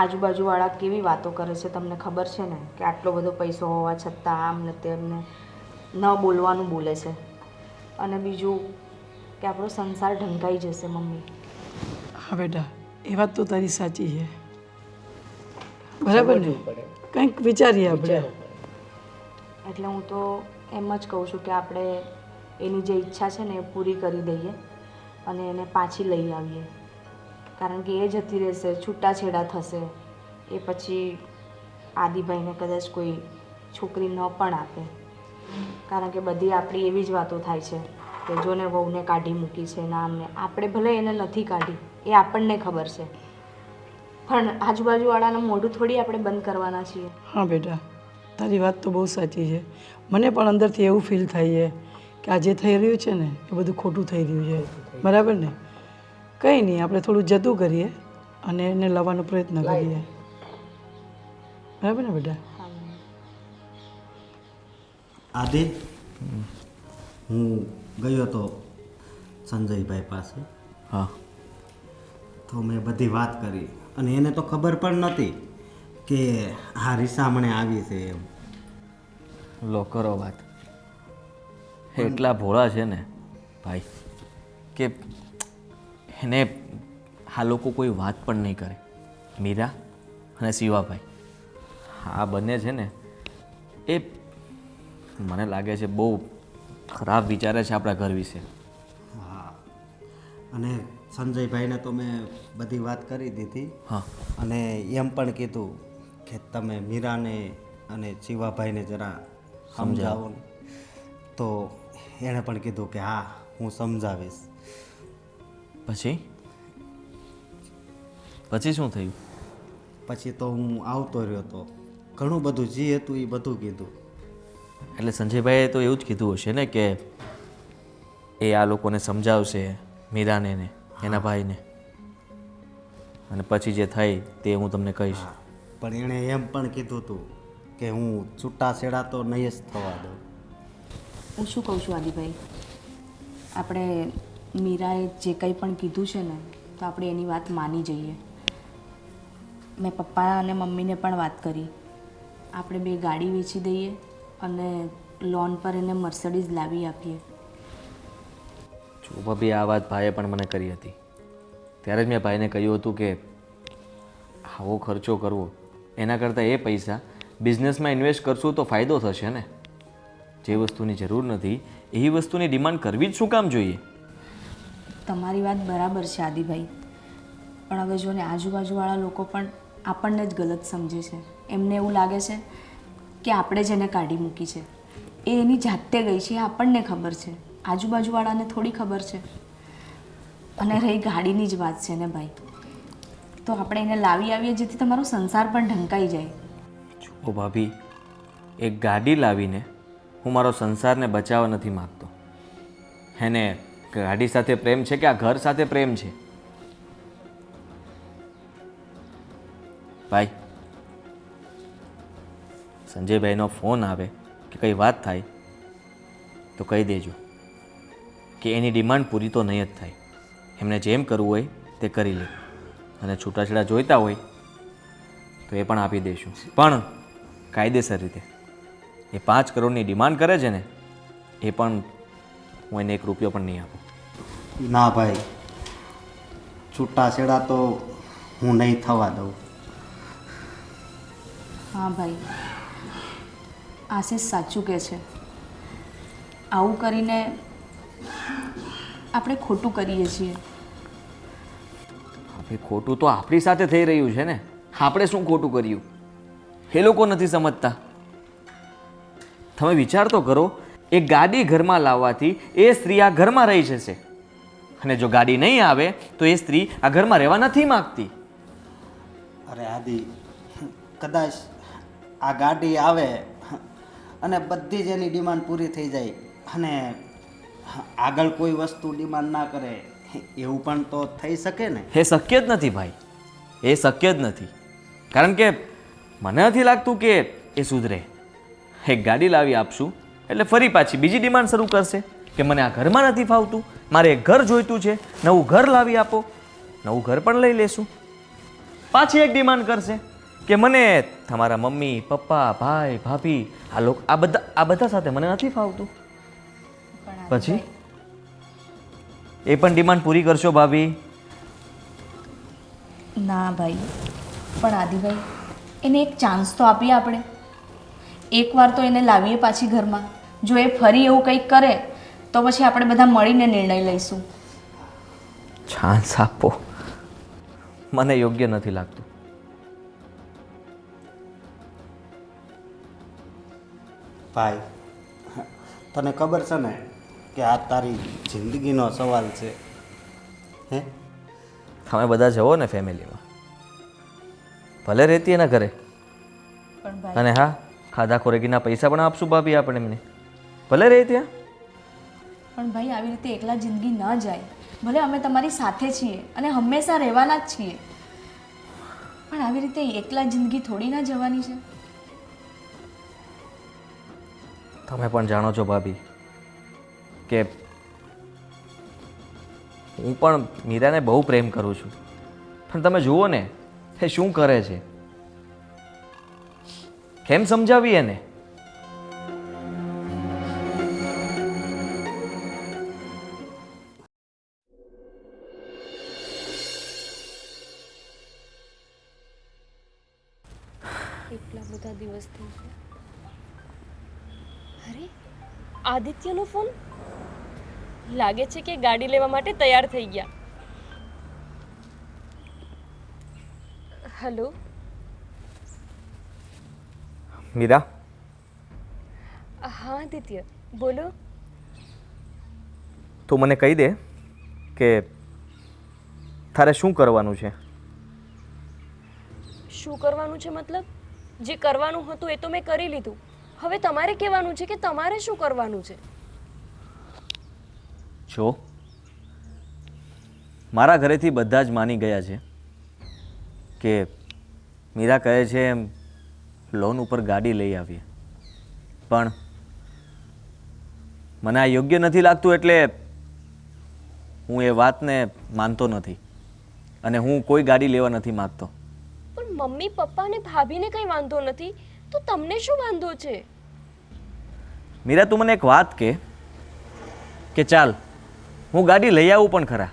આજુબાજુવાળા કેવી વાતો કરે છે તમને ખબર છે ને, કે આટલો બધો પૈસો હોવા છતાં આમ ને તેમને ન બોલવાનું બોલે છે. અને બીજું કે આપણો સંસાર ઢંકાઈ જશે મમ્મી. હા બેટા, એ વાત તો તારી સાચી છે, બરાબર ને? કંઈક વિચારીએ આપણે. એટલે હું તો એમ જ કહું છું કે આપણે એની જે ઈચ્છા છે ને એ પૂરી કરી દઈએ અને એને પાછી લઈ આવીએ. કારણ કે એ જતી રહેશે, છૂટાછેડા થશે, એ પછી આદિભાઈને કદાચ કોઈ છોકરી ન પણ આપે. કારણ કે બધી આપણી એવી જ વાતો થાય છે કે જોને વહુને કાઢી મૂકી છે ને આમને. આપણે ભલે એને નથી કાઢી, એ આપણને ખબર છે, પણ આજુબાજુવાળાનું મોઢું થોડી આપણે બંધ કરવાના છીએ. હા બેટા, તારી વાત તો બહુ સાચી છે. મને પણ અંદરથી એવું ફીલ થાય છે કે આ જે થઈ રહ્યું છે ને એ બધું ખોટું થઈ રહ્યું છે, બરાબર ને? કંઈ નહીં, આપણે થોડું જતું કરીએ અને એને લાવવાનો પ્રયત્ન કરીએ, બરાબર ને બેટા? આદિ, હું ગયો હતો સંજયભાઈ પાસે. હા. તો મેં બધી વાત કરી, અને એને તો ખબર પણ નથી કે આ રીસામણે આવી છે એમ. લો કરો વાત. એટલા ભોળા છે ને ભાઈ કે એને આ લોકો કોઈ વાત પણ નહીં કરે. મીરા અને શિવાભાઈ, આ બંને છે ને એ મને લાગે છે બહુ ખરાબ વિચારે છે આપણા ઘર વિશે. હા, અને સંજયભાઈને તો મેં બધી વાત કરી દીધી. હા. અને એમ પણ કીધું કે તમે મીરાને અને શિવાભાઈને જરા સમજાવો ને. તો એણે પણ કીધું કે હા હું સમજાવીશ. પછી પછી શું થયું? પછી તો હું આવતો રહ્યો તો ઘણું બધું જે હતું એ બધું કીધું. એટલે સંજયભાઈએ તો એવું જ કીધું હશે ને કે એ આ લોકોને સમજાવશે, મીરાને ને એના ભાઈને, અને પછી જે થાય તે હું તમને કહીશ. પણ એણે એમ પણ કીધું હતું કે હું છૂટાછેડા તો નહીં જ થવા દઉં. હું શું કહું છું આદિભાઈ, આપણે મીરાએ જે કંઈ પણ કીધું છે ને તો આપણે એની વાત માની જઈએ. મેં પપ્પા અને મમ્મીને પણ વાત કરી, આપણે 2 ગાડી વેચી દઈએ અને લોન પર એને મર્સિડીઝ લાવી આપીએ. જો ભાભી, આ વાત ભાઈએ પણ મને કરી હતી. ત્યારે જ મેં ભાઈને કહ્યું હતું કે આવો ખર્ચો કરવો એના કરતાં એ પૈસા બિઝનેસમાં ઇન્વેસ્ટ કરશું તો ફાયદો થશે ને. જે વસ્તુની જરૂર નથી એવી વસ્તુની ડિમાન્ડ કરવી જ શું કામ જોઈએ? તમારી વાત બરાબર છે આદિભાઈ, પણ હવે જો ને આજુબાજુવાળા લોકો પણ આપણને જ ગલત સમજે છે. એમને એવું લાગે છે કે આપણે જ એને કાઢી મૂકી છે. એ એની જાતે ગઈ છે, એ આપણને ખબર છે, આજુબાજુવાળાને થોડી ખબર છે. અને રહી ગાડીની જ વાત છે ને ભાઈ, તો આપણે એને લાવી આવીએ જેથી તમારો સંસાર પણ ઢંકાઈ જાય. જુઓ ભાભી, એક ગાડી લાવીને હું મારો સંસારને બચાવવા નથી માગતો. એને ગાડી સાથે પ્રેમ છે કે આ ઘર સાથે પ્રેમ છે? ભાઈ, સંજયભાઈનો ફોન આવે કે કંઈ વાત થાય તો કહી દેજો કે એની ડિમાન્ડ પૂરી તો નહીં જ થાય. એમને જેમ કરવું હોય તે કરી લે, અને છૂટાછેડા જોઈતા હોય તો એ પણ આપી દઈશું, પણ કાયદેસર રીતે. એ 5 કરોડની ડિમાન્ડ કરે છે ને, એ પણ હું એને 1 રૂપિયો પણ નહીં આપું. ના ભાઈ, છૂટાછેડા તો હું નહીં થવા દઉં. હા ભાઈ, આશીષ સાચું કહે છે. આવું કરીને આપણે ખોટું કરીએ છીએ. હવે ખોટું તો આપણી સાથે થઈ રહ્યું છે ને. આપણે શું ખોટું કર્યું એ લોકો નથી સમજતા. તમે વિચાર તો કરો, એક ગાડી ઘરમાં લાવવાથી એ સ્ત્રી આ ઘરમાં રહી જશે, અને જો ગાડી નહીં આવે તો એ સ્ત્રી આ ઘરમાં રહેવા નથી માગતી. અરે આદિ, કદાચ આ ગાડી આવે અને બધી જ એની ડિમાન્ડ પૂરી થઈ જાય અને આગળ કોઈ વસ્તુ ડિમાન્ડ ના કરે, એવું પણ તો થઈ શકે ને. એ શક્ય જ નથી ભાઈ, એ શક્ય જ નથી. કારણ કે મને નથી લાગતું કે એ સુધરે. એક ગાડી લાવી આપશું એટલે ફરી પાછી બીજી ડિમાન્ડ શરૂ કરશે કે મને આ ઘરમાં નથી ફાવતું, મારે એક ઘર જોઈતું છે, નવું ઘર લાવી આપો. નવું ઘર પણ લઈ લેશું. પાછી એક ડિમાન્ડ કરશે કે મને તમારા મમ્મી પપ્પા ભાઈ ભાભી આ બધા સાથે મને નથી ફાવતું. પછી એ પણ ડિમાન્ડ પૂરી કરશો ભાભી? ના ભાઈ, પણ આદિભાઈ, એને એક ચાન્સ તો આપીએ આપણે. એકવાર તો એને લાવીએ પાછી ઘરમાં. જો એ ફરી એવું કંઈક કરે તો પછી આપણે બધા મળીને નિર્ણય લઈશું. ચાન્સ આપો? મને યોગ્ય નથી લાગતું. ભાઈ, તને ખબર છે ને કે આ તારી જિંદગીનો સવાલ છે. હે, તમે બધા જવો ને ફેમિલીમાં, ભલે રહેતી એના ઘરે. પણ ભાઈ, અને હા, ખાધા ખોરાકીના પૈસા પણ આપશું ભાભી આપણે એમને, ભલે રહે ત્યાં. પણ ભાઈ, આવી રીતે એકલા જિંદગી ન જાય. ભલે અમે તમારી સાથે છીએ અને હંમેશા રહેવાના જ છીએ, પણ આવી રીતે એકલા જિંદગી થોડી ના જવાની છે. તમે પણ જાણો છો ભાભી કે હું પણ મીરાને બહુ પ્રેમ કરું છું, પણ તમે જુઓ ને એ શું કરે છે. કેમ સમજાવી એને? એટલા બધા દિવસ થઈ ગયા. અરે, આદિત્યનો ફોન. લાગે છે કે ગાડી લેવા માટે તૈયાર થઈ ગયા. હેલો મીરા? હા આદિત્ય, બોલો. તું મને કહી દે કે તારે શું કરવાનું છે? શું કરવાનું છે મતલબ? જે કરવાનું હતું એ તો મેં કરી લીધું. હવે તમારે કહેવાનું છે કે તમારે શું કરવાનું છે. જો મારા ઘરેથી બધા જ માની ગયા છે કે મીરા કહે છે એમ લોન ઉપર ગાડી લઈ આવીએ, પણ મને આ યોગ્ય નથી લાગતું, એટલે હું એ વાતને માનતો નથી અને હું કોઈ ગાડી લેવા નથી માગતો. પણ મમ્મી પપ્પા અને ભાભીને કંઈ વાંધો નથી, તો તમને શું વાંધો છે? મીરા, તું મને એક વાત કે ચાલ હું ગાડી લઈ આવું પણ ખરા,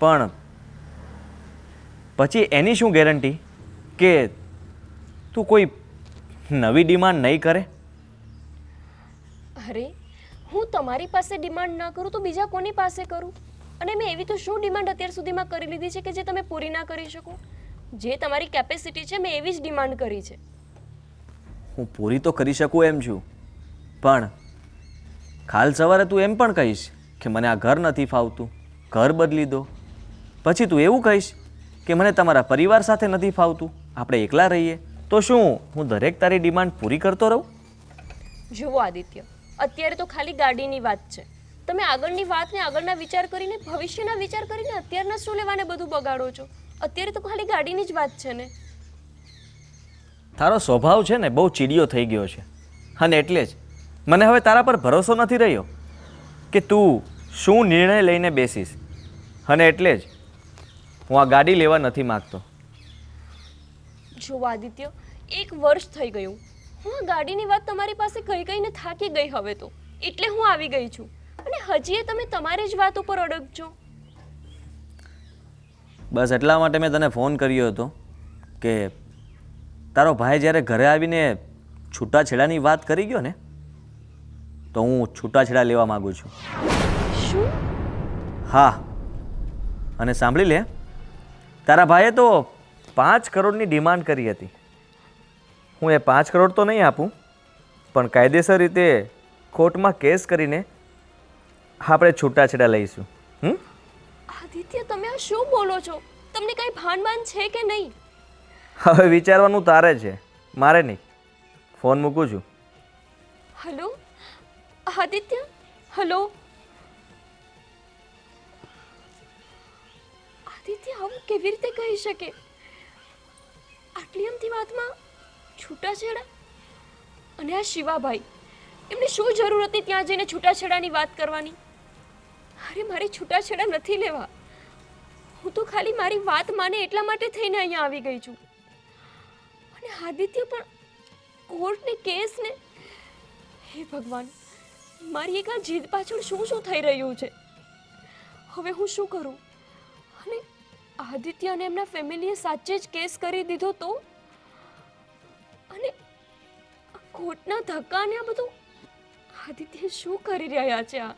પણ પછી એની શું ગેરંટી કે તું કોઈ નવી ડિમાન્ડ નહીં કરે? અરે, હું તમારી પાસે ડિમાન્ડ ના કરું તો બીજા કોની પાસે કરું? અને મેં એવી તો શું ડિમાન્ડ અત્યાર સુધીમાં કરી લીધી છે કે જે તમે પૂરી ના કરી શકો? જે તમારી કેપેસિટી છે મેં એવી જ ડિમાન્ડ કરી છે. હું પૂરી તો કરી શકું એમ છું, પણ કાલ સવારે તું એમ પણ કહીશ કે મને આ ઘર નથી ફાવતું, ઘર બદલી દો. પછી તું એવું કહીશ કે મને તમારા પરિવાર સાથે નથી ફાવતું, આપણે એકલા રહીએ. તો શું હું દરેક તારી ડિમાન્ડ પૂરી કરતો રહું? જુઓ આદિત્ય, અત્યારે તો ખાલી ગાડીની વાત છે. તમે આગળની વાતને આગળના વિચાર કરીને, ભવિષ્યના વિચાર કરીને અત્યારના શું લેવાને બધું બગાડો છો? અત્યારે તો ખાલી ગાડીની જ વાત છે ને. તારો સ્વભાવ છે ને બહુ ચીડિયો થઈ ગયો છે, અને એટલે જ મને હવે તારા પર ભરોસો નથી રહ્યો કે તું શું નિર્ણય લઈને બેસીશ, અને એટલે જ હું આ ગાડી લેવા નથી માગતો. જુઓ આદિત્ય, 1 વર્ષ થઈ ગયું. હું આ ગાડીની વાત તમારી પાસે કહી કહીને થાકી ગઈ હવે તો, એટલે હું આવી ગઈ છું. અને હજી તમે તમારી જ વાત ઉપર અડગજો. બસ એટલા માટે મેં તને ફોન કર્યો હતો કે તારો ભાઈ જ્યારે ઘરે આવીને છૂટાછેડાની વાત કરી ગયો ને, તો હું છૂટાછેડા લેવા માગું છું. શું? હા, અને સાંભળી લે, તારા ભાઈએ તો 5 કરોડની ડિમાન્ડ કરી હતી. હું એ 5 કરોડ તો નહીં આપું, પણ કાયદેસર રીતે કોર્ટમાં કેસ કરીને આપણે છૂટાછેડા લઈશું. આદિત્ય, તમે આ શું બોલો છો? તમને કઈ ભાન છે કે નહીં? હવે વિચારવાનું તારે છે, મારે નહીં. ફોન મૂકું છું. હલો આદિત્ય, હલો આદિત્ય, આવું કેવી રીતે કહી શકે? આટલી અમથી વાતમાં છૂટાછેડા? અને આ શિવાભાઈ, એમને શું જરૂર હતી ત્યાં જઈને છૂટાછેડાની વાત કરવાની? અરે મારી છૂટાછેડા નથી લેવા. હું તો ખાલી મારી વાત માને એટલા માટે થઈને અહીંયા આવી ગઈ છું. અને આદિત્ય પણ કોર્ટને કેસને, હે ભગવાન, મારી એક આ જીદ પાછળ શું શું થઈ રહ્યું છે? હવે હું શું કરું? અને આદિત્ય અને એમના ફેમિલીએ સાચે જ કેસ કરી દીધો તો? અને કોર્ટના ધક્કા ને આ બધું આદિત્ય શું કરી રહ્યા છે આ?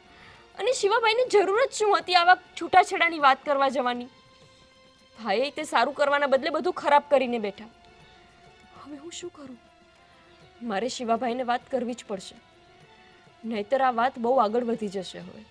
અને શિવાભાઈને જરૂર જ શું હતી આવા છૂટાછેડાની વાત કરવા જવાની? ભાઈએ તે સારું કરવાના બદલે બધું ખરાબ કરીને બેઠા. હવે હું શું કરું? મારે શિવાભાઈને વાત કરવી જ પડશે, નહીતર આ વાત બહુ આગળ વધી જશે. હવે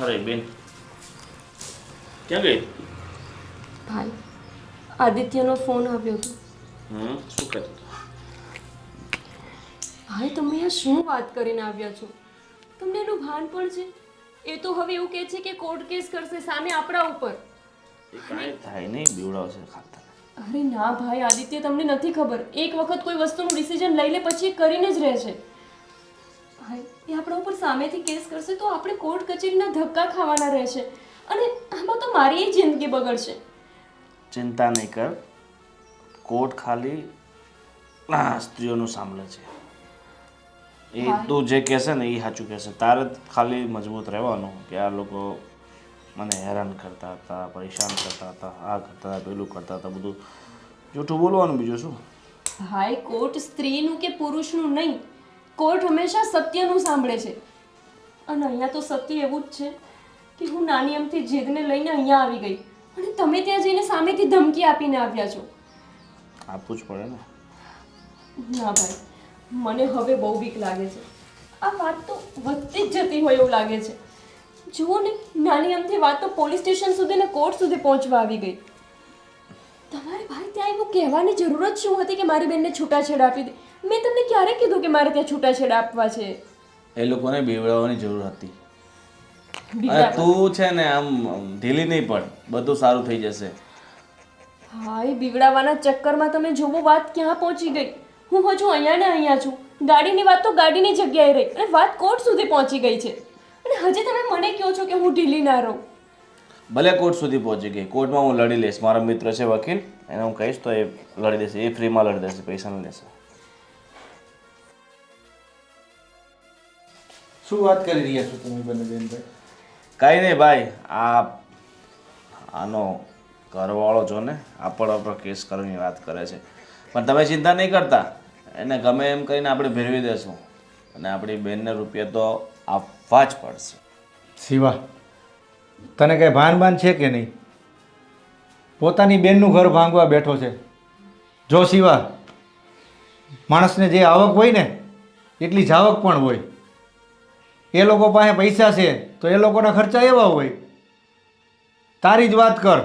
અરે બેન, ક્યાં ગઈ? ભાઈ, આદિત્યનો ફોન આવ્યો હતો. શું કરે? ભાઈ, તમે આ શું વાત કરીને આવ્યા છો? તમને એનું ભાન પણ છે? એ તો હવે એવું કહે છે કે કોર્ટ કેસ કરશે સામે આપણા ઉપર. એ કાંઈ થાય નહીં, બીવડાવશે ખાતા. અરે ના ભાઈ આદિત્ય, તમને નથી ખબર, એક વખત કોઈ વસ્તુનું ડિસિઝન લઈ લે પછી એ કરીને જ રહે છે. ભાઈ, એ આપણા ઉપર સામેથી કેસ કરશે તો આપણે કોર્ટ કચેરીના ધક્કા ખાવાના રહેશે, અને આમાં તો મારી જિંદગી બગડશે. ચિંતા નહીં કર, કોર્ટ ખાલી સ્ત્રીઓનું સાંભળે છે. એ તું જે કહેશે ને એ સાચું કહેશે. તારે ખાલી મજબૂત રહેવાનું કે આ લોકો મને હેરાન કરતા હતા, પરેશાન કરતા હતા, આ કરતા હતા, પેલું કરતા હતા, બધું જૂઠું બોલવાનું. બીજું શું? ભાઈ, કોર્ટ સ્ત્રીનું કે પુરુષનું નહીં, કોર્ટ હંમેશા સત્યનું સાંભળે છે. અને અહીંયા તો સત્ય એવું જ છે કે હું નાની અમથી જીદને લઈને અહીંયા આવી ગઈ, અને તમે ત્યાં જઈને સામેથી ધમકી આપીને આવ્યા છો. આપવું જ પડે ને. ના ભાઈ, મને હવે બહુ બીક લાગે છે. આ વાત તો વધતી જ જતી હોય એવું લાગે છે. જુઓ ને, નાની અમથી વાત તો પોલીસ સ્ટેશન સુધી ને કોર્ટ સુધી પહોંચવા આવી ગઈ. તમારે ભાઈ ત્યાં એવું કહેવાની જરૂર જ શું હતી કે મારી બેનને છૂટાછેડા આપી દે? મેં તમને ક્યારે કીધું કે મારે ત્યાં છૂટાછેડા આપવા છે? એ લોકોને બીવડાવવાની જરૂર હતી. અને તું છે ને આમ ઢીલી નહીં પડ, બધું સારું થઈ જશે. ભાઈ, બીવડાવવાના ચક્કરમાં તમે જુઓ વાત ક્યાં પહોંચી ગઈ. હું હજુ અહીંયા ને અહીંયા છું. ગાડીની વાત તો ગાડીની જગ્યાએ રહી, અને વાત કોર્ટ સુધી પહોંચી ગઈ છે. અને હજી તમે મને કહો છો કે હું ઢીલી ના રહું? ભલે કોર્ટ સુધી પહોંચી ગઈ, કોર્ટમાં હું લડી લઈશ. મારો મિત્ર છે વકીલ, એને હું કહીશ તો એ લડી દેશે. એ ફ્રીમાં લડી દેશે, પૈસા નહીં લેશે. શું વાત કરી રહ્યા છો તમે બંને બેનભાઈ? કાંઈ નહીં ભાઈ, આનો ઘરવાળો જો ને આપણો કેસ કરવાની વાત કરે છે, પણ તમે ચિંતા નહીં કરતા. એને ગમે એમ કરીને આપણે ભેરવી દેશું, અને આપણી બેનને રૂપિયા તો આપવા જ પડશે. શિવા, તને કંઈ ભાન છે કે નહીં? પોતાની બેનનું ઘર ભાંગવા બેઠો છે. જો શિવા, માણસને જે આવક હોય ને એટલી જાવક પણ હોય. એ લોકો પાસે પૈસા છે તો એ લોકોના ખર્ચા એવા હોય. તારી જ વાત કર,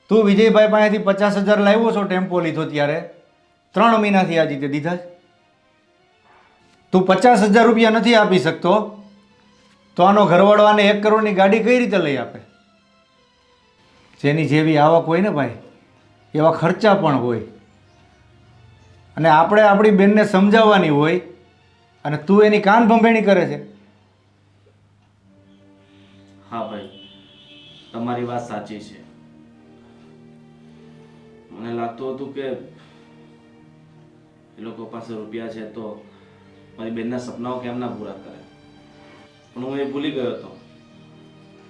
તું વિજયભાઈ પાસેથી 50,000 લાવ્યો છો ટેમ્પો લીધો ત્યારે 3 મહિનાથી આજે તે દીધા જ. તું 50,000 રૂપિયા નથી આપી શકતો તો આનો ઘરવાળાને 1 કરોડની ગાડી કઈ રીતે લઈ આપે? જેની જેવી આવક હોય ને ભાઈ, એવા ખર્ચા પણ હોય. અને આપણે આપણી બેનને સમજાવવાની હોય અને તું એની કાન ભંભેણી કરે છે. હા ભાઈ, તમારી વાત સાચી છે. મને લાગતું હતું કે એ લોકો પાસે રૂપિયા છે તો મારી બેનના સપનાઓ કેમ ના પૂરા કરે, પણ હું એ ભૂલી ગયો હતો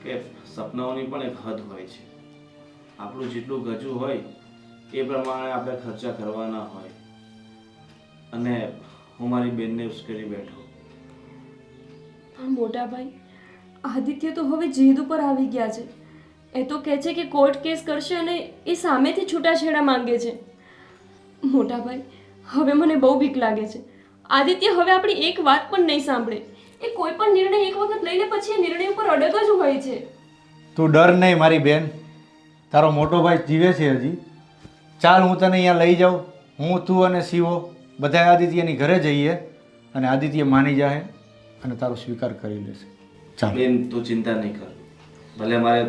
કે સપનાઓની પણ એક હદ હોય છે. આપણું જેટલું ગજું હોય એ પ્રમાણે આપણે ખર્ચા કરવાના હોય. અને હું મારી બેનને ઉશ્કેરી બેઠો. પણ મોટા ભાઈ, આદિત્ય તો હવે જીદ ઉપર આવી ગયા છે. એ તો કહે છે કે કોર્ટ કેસ કરશે અને એ સામેથી છૂટાછેડા માંગે છે. મોટા ભાઈ, હવે મને બહુ બીક લાગે છે. આદિત્ય હવે આપણી એક વાત પણ નહીં સાંભળે. એ કોઈ પણ નિર્ણય એક વખત લઈ લે પછી એ નિર્ણય ઉપર અડગ જ હોય છે. તું ડર નહીં મારી બેન, તારો મોટો ભાઈ જીવે છે હજી. ચાલ હું તને અહીંયા લઈ જાઉં. હું, તું અને શિવો બધા આદિત્યની ઘરે જઈએ અને આદિત્ય માની જાય અને તારો સ્વીકાર કરી લેશે. ચાલ બેન, તું ચિંતા નહીં કર. ભલે મારે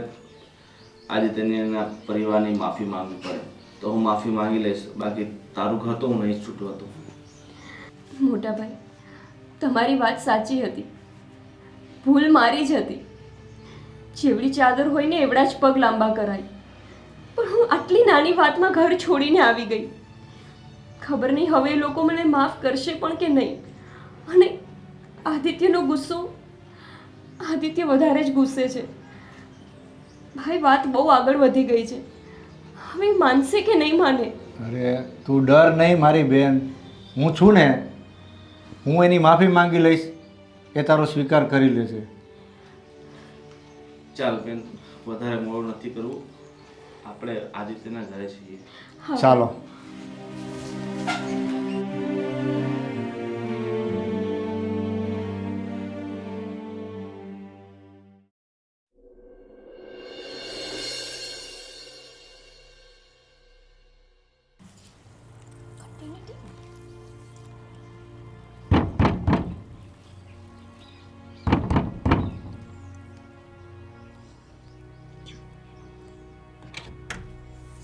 આદિત્યના પરિવારની માફી માંગવી પડે તો હું માફી માંગી લઈશ, બાકી તારું ઘર તો હું નહીં છૂટવા દઉં. મોટા ભાઈ, તમારી વાત સાચી હતી. ભૂલ મારી જ હતી. જેવડી ચાદર હોય ને એવડા જ પગ લાંબા કરાય. પણ હું આટલી નાની વાતમાં ઘર છોડીને આવી ગઈ. ખબર નહીં હવે એ લોકો મને માફ કરશે પણ કે નહીં. અને આદિત્યનો ગુસ્સો, આદિત્ય વધારે જ ગુસ્સે છે. ભાઈ, વાત બહુ આગળ વધી ગઈ છે. હવે માનશે કે નહીં માને? અરે તું ડર નહીં મારી બેન, હું છું ને. હું એની માફી માંગી લઈશ, એ તારો સ્વીકાર કરી લેશે. ચાલ બેન, વધારે મોડું નથી કરવું. આપણે આદિત્યના ઘરે છીએ. ચાલો.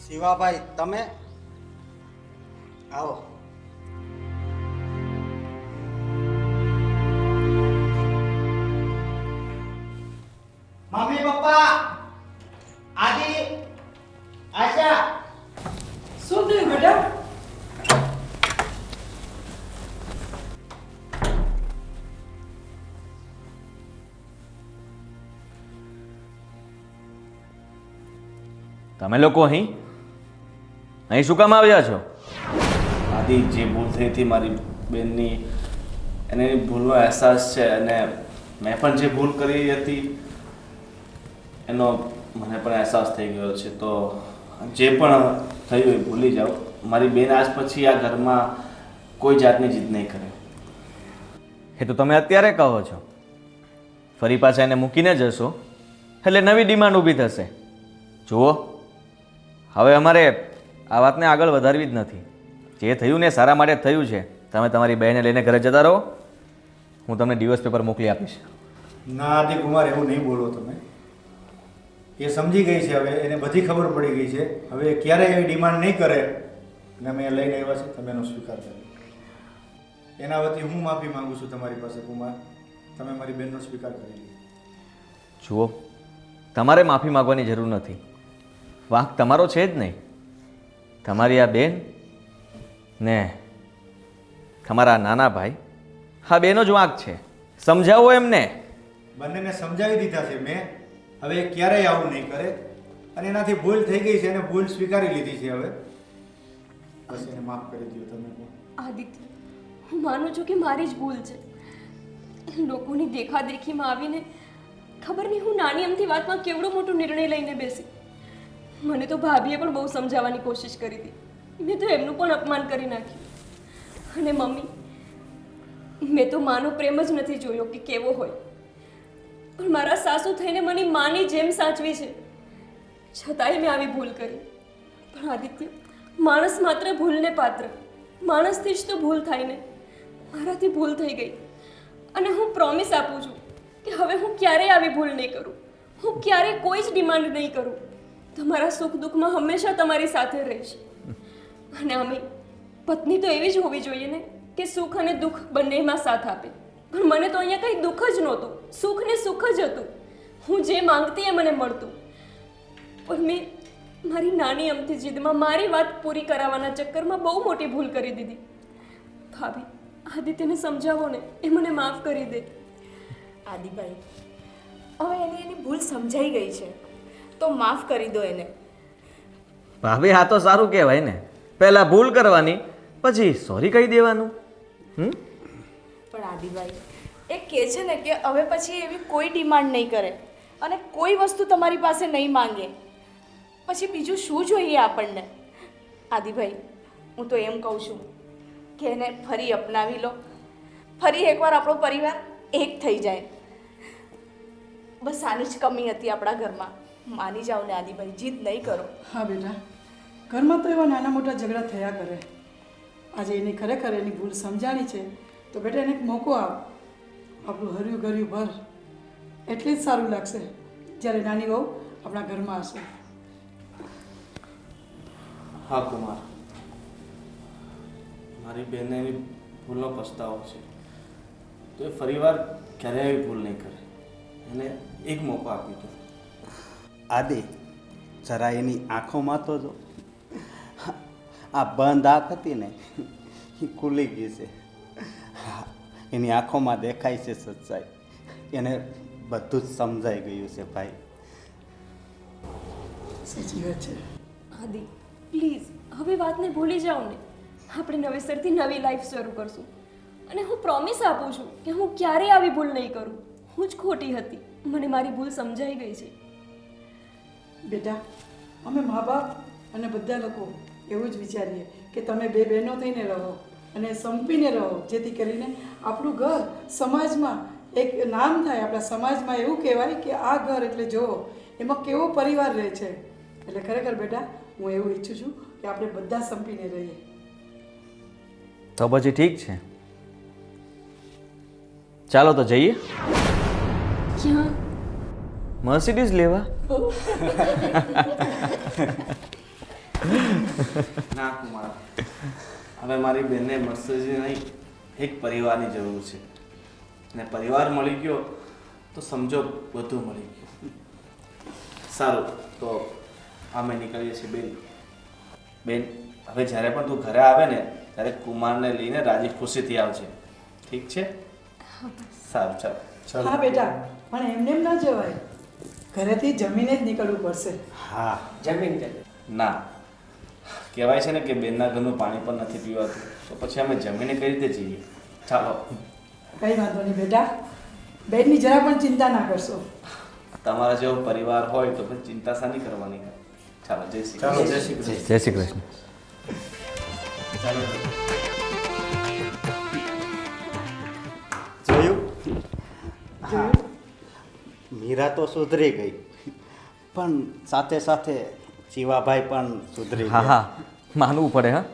શિવાભાઈ, તમે આવો. મમ્મી, પપ્પા, આદિ, આશા. શું થયું બેટા? તમે લોકો અહીં શું કામ આવ્યા છો? આદિ, જે ભૂલ થઈ હતી મારી બેનની, એને ભૂલનો અહેસાસ છે અને મેં પણ જે ભૂલ કરી હતી એનો મને પણ અહેસાસ થઈ ગયો છે. તો જે પણ થયું એ ભૂલી જાઓ. મારી બેન આજ પછી આ ઘરમાં કોઈ જાતની જીદ નહીં કરે. એ તો તમે અત્યારે કહો છો, ફરી પાછા એને મૂકીને જશો એટલે નવી ડિમાન્ડ ઊભી થશે. જુઓ, હવે અમારે આ વાતને આગળ વધારવી જ નથી. જે થયું ને સારા માટે થયું છે. તમે તમારી બહેને લઈને ઘરે જતા રહો. હું તમને ડિવોર્સ પેપર મોકલી આપીશ. ના આદિ કુમાર, એવું નહીં બોલો તમે. એ સમજી ગઈ છે, હવે એને બધી ખબર પડી ગઈ છે. હવે ક્યારેય એવી ડિમાન્ડ નહીં કરે અને અમે લઈને આવ્યા છે, તમે એનો સ્વીકાર કરો. એના વતી હું માફી માંગુ છું તમારી પાસે કુમાર. તમે મારી બહેનનો સ્વીકાર કરી લો. જુઓ, તમારે માફી માગવાની જરૂર નથી. વાંક તમારો છે જ નહીં. તમારી આ બેન ને તમારા નાના ભાઈ, હા બેનો જ વાંક છે. સમજાવો એમને. બંનેને સમજાવી દીધા છે મેં. હવે એ ક્યારેય આવું નહીં કરે અને એનાથી ભૂલ થઈ ગઈ છે અને ભૂલ સ્વીકારી લીધી છે. હવે બસ એને માફ કરી દો તમે. આદિત્ય, હું માનું છું કે મારી જ ભૂલ છે. લોકોની દેખાદેખીમાં આવીને ખબર નહીં હું નાની અમથી વાતમાં કેવડો મોટો નિર્ણય લઈને બેસી. મને તો ભાભીએ પણ બહુ સમજાવવાની કોશિશ કરી હતી. મેં તો એમનું પણ અપમાન કરી નાખ્યું. અને મમ્મી, મેં તો માનો પ્રેમ જ નથી જોયો કે કેવો હોય, પણ મારા સાસુ થઈને મને માની જેમ સાચવી છે. છતાંય મેં આવી ભૂલ કરી. પણ આદિત્ય, માણસ માત્ર ભૂલને પાત્ર. માણસથી જ તો ભૂલ થાય ને. મારાથી ભૂલ થઈ ગઈ અને હું પ્રોમિસ આપું છું કે હવે હું ક્યારેય આવી ભૂલ નહીં કરું. હું ક્યારેય કોઈ જ ડિમાન્ડ નહીં કરું. તમારા સુખ દુઃખમાં હંમેશા તમારી સાથે રહીશ. અને અમે પત્ની તો એવી જ હોવી જોઈએ ને કે સુખ અને દુઃખ બંનેમાં સાથ આપે. પણ મને તો અહીંયા કંઈ દુઃખ જ નહોતું, સુખ ને સુખ જ હતું. હું જે માંગતી એ મને મળતું. પણ મેં મારી નાની અમથી જીદમાં મારી વાત પૂરી કરાવવાના ચક્કરમાં બહુ મોટી ભૂલ કરી દીધી. ભાભી, આદિત્યને સમજાવો ને, એ મને માફ કરી દે. આદિભાઈ, હવે એની ભૂલ સમજાઈ ગઈ છે તો માફ કરી દો એને. ભાભી, આ તો સારું કહેવાય ને. પહેલાં ભૂલ કરવાની, પછી સોરી કહી દેવાનું. પણ આદિભાઈ, એ કહે છે ને કે હવે પછી એવી કોઈ ડિમાન્ડ નહીં કરે અને કોઈ વસ્તુ તમારી પાસે નહીં માંગે. પછી બીજું શું જોઈએ આપણને? આદિભાઈ, હું તો એમ કહું છું કે એને ફરી અપનાવી લો. ફરી એકવાર આપણો પરિવાર એક થઈ જાય. બસ આની જ કમી હતી આપણા ઘરમાં. માની જાઓ ને આદિભાઈ, જીદ નહીં કરો. હા બેટા, ઘરમાં તો એવા નાના મોટા ઝઘડા થયા કરે. આજે એની ખરેખર એની ભૂલ સમજાણી છે તો બેટા એને એક મોકો આપ. આપણું હર્યું ગર્યું ભર, એટલે જ સારું લાગશે જ્યારે નાની વહુ આપણા ઘરમાં હશે. હા કુમાર, મારી બેનને એની ભૂલનો પસ્તાવો છે, તો એ ફરીવાર ક્યારેય એવી ભૂલ નહીં કરે. એને એક મોકો આપી દો. આદિ, જરા એની આંખોમાં તો જો. આ બંધ આંખ હતી ને એ ખુલી ગઈ છે. એની આંખોમાં દેખાય છે સચ્ચાઈ. એને બધું જ સમજાઈ ગયું છે ભાઈ. સાચી વાત છે. આદિ, પ્લીઝ હવે વાતને ભૂલી જાઓ ને. આપણે નવેસરથી નવી લાઈફ શરૂ કરશું. અને હું પ્રોમિસ આપું છું કે હું ક્યારેય આવી ભૂલ નહીં કરું. હું જ ખોટી હતી. મને મારી ભૂલ સમજાઈ ગઈ છે. બેટા, અમે મા બાપ અને બધા લોકો એવું જ વિચારીએ કે તમે બે બહેનો થઈને રહો અને સંપીને રહો, જેથી કરીને આપણું ઘર સમાજમાં એક નામ થાય. આપણા સમાજમાં એવું કહેવાય કે આ ઘર એટલે જુઓ એમાં કેવો પરિવાર રહે છે. એટલે ખરેખર બેટા, હું એવું ઈચ્છું છું કે આપણે બધા સંપીને રહીએ. તો પછી ઠીક છે, ચાલો તો જઈએ. ક્યાં? મર્સિડીઝ લેવા. ના કુમાર, હવે મારી બેનને મર્સિડીઝ નહીં, એક પરિવારની જરૂર છે. અને પરિવાર મળી ગયો તો સમજો બધું મળી ગયું. સારું, તો અમે નીકળીએ છીએ બેન. બેન, હવે જ્યારે પણ તું ઘરે આવે ને ત્યારે કુમારને લઈને રાજી ખુશીથી આવજે. ઠીક છે? સારું, ચાલો. હા બેટા, પણ એમને એમ ના જવાય. ઘરેથી જમીને જ નીકળવું પડશે. હા, જમીન છે. ના, કહેવાય છે ને કે બેનના ઘરનું પાણી પણ નથી પીવાતું, તો પછી અમે જમીને કઈ રીતે જઈએ? ચાલો. કંઈ વાંધો નહીં બેટા, બેનની જરા પણ ચિંતા ના કરશો. તમારા જેવો પરિવાર હોય તો પછી ચિંતા શાની કરવાની? ચાલો, જય શ્રી કૃષ્ણ. જય શ્રી કૃષ્ણ. જય શ્રી કૃષ્ણ. જોયું? મીરા તો સુધરી ગઈ, પણ સાથે સાથે શિવાભાઈ પણ સુધરી હા ગયા. હા, માનવું પડે. હા,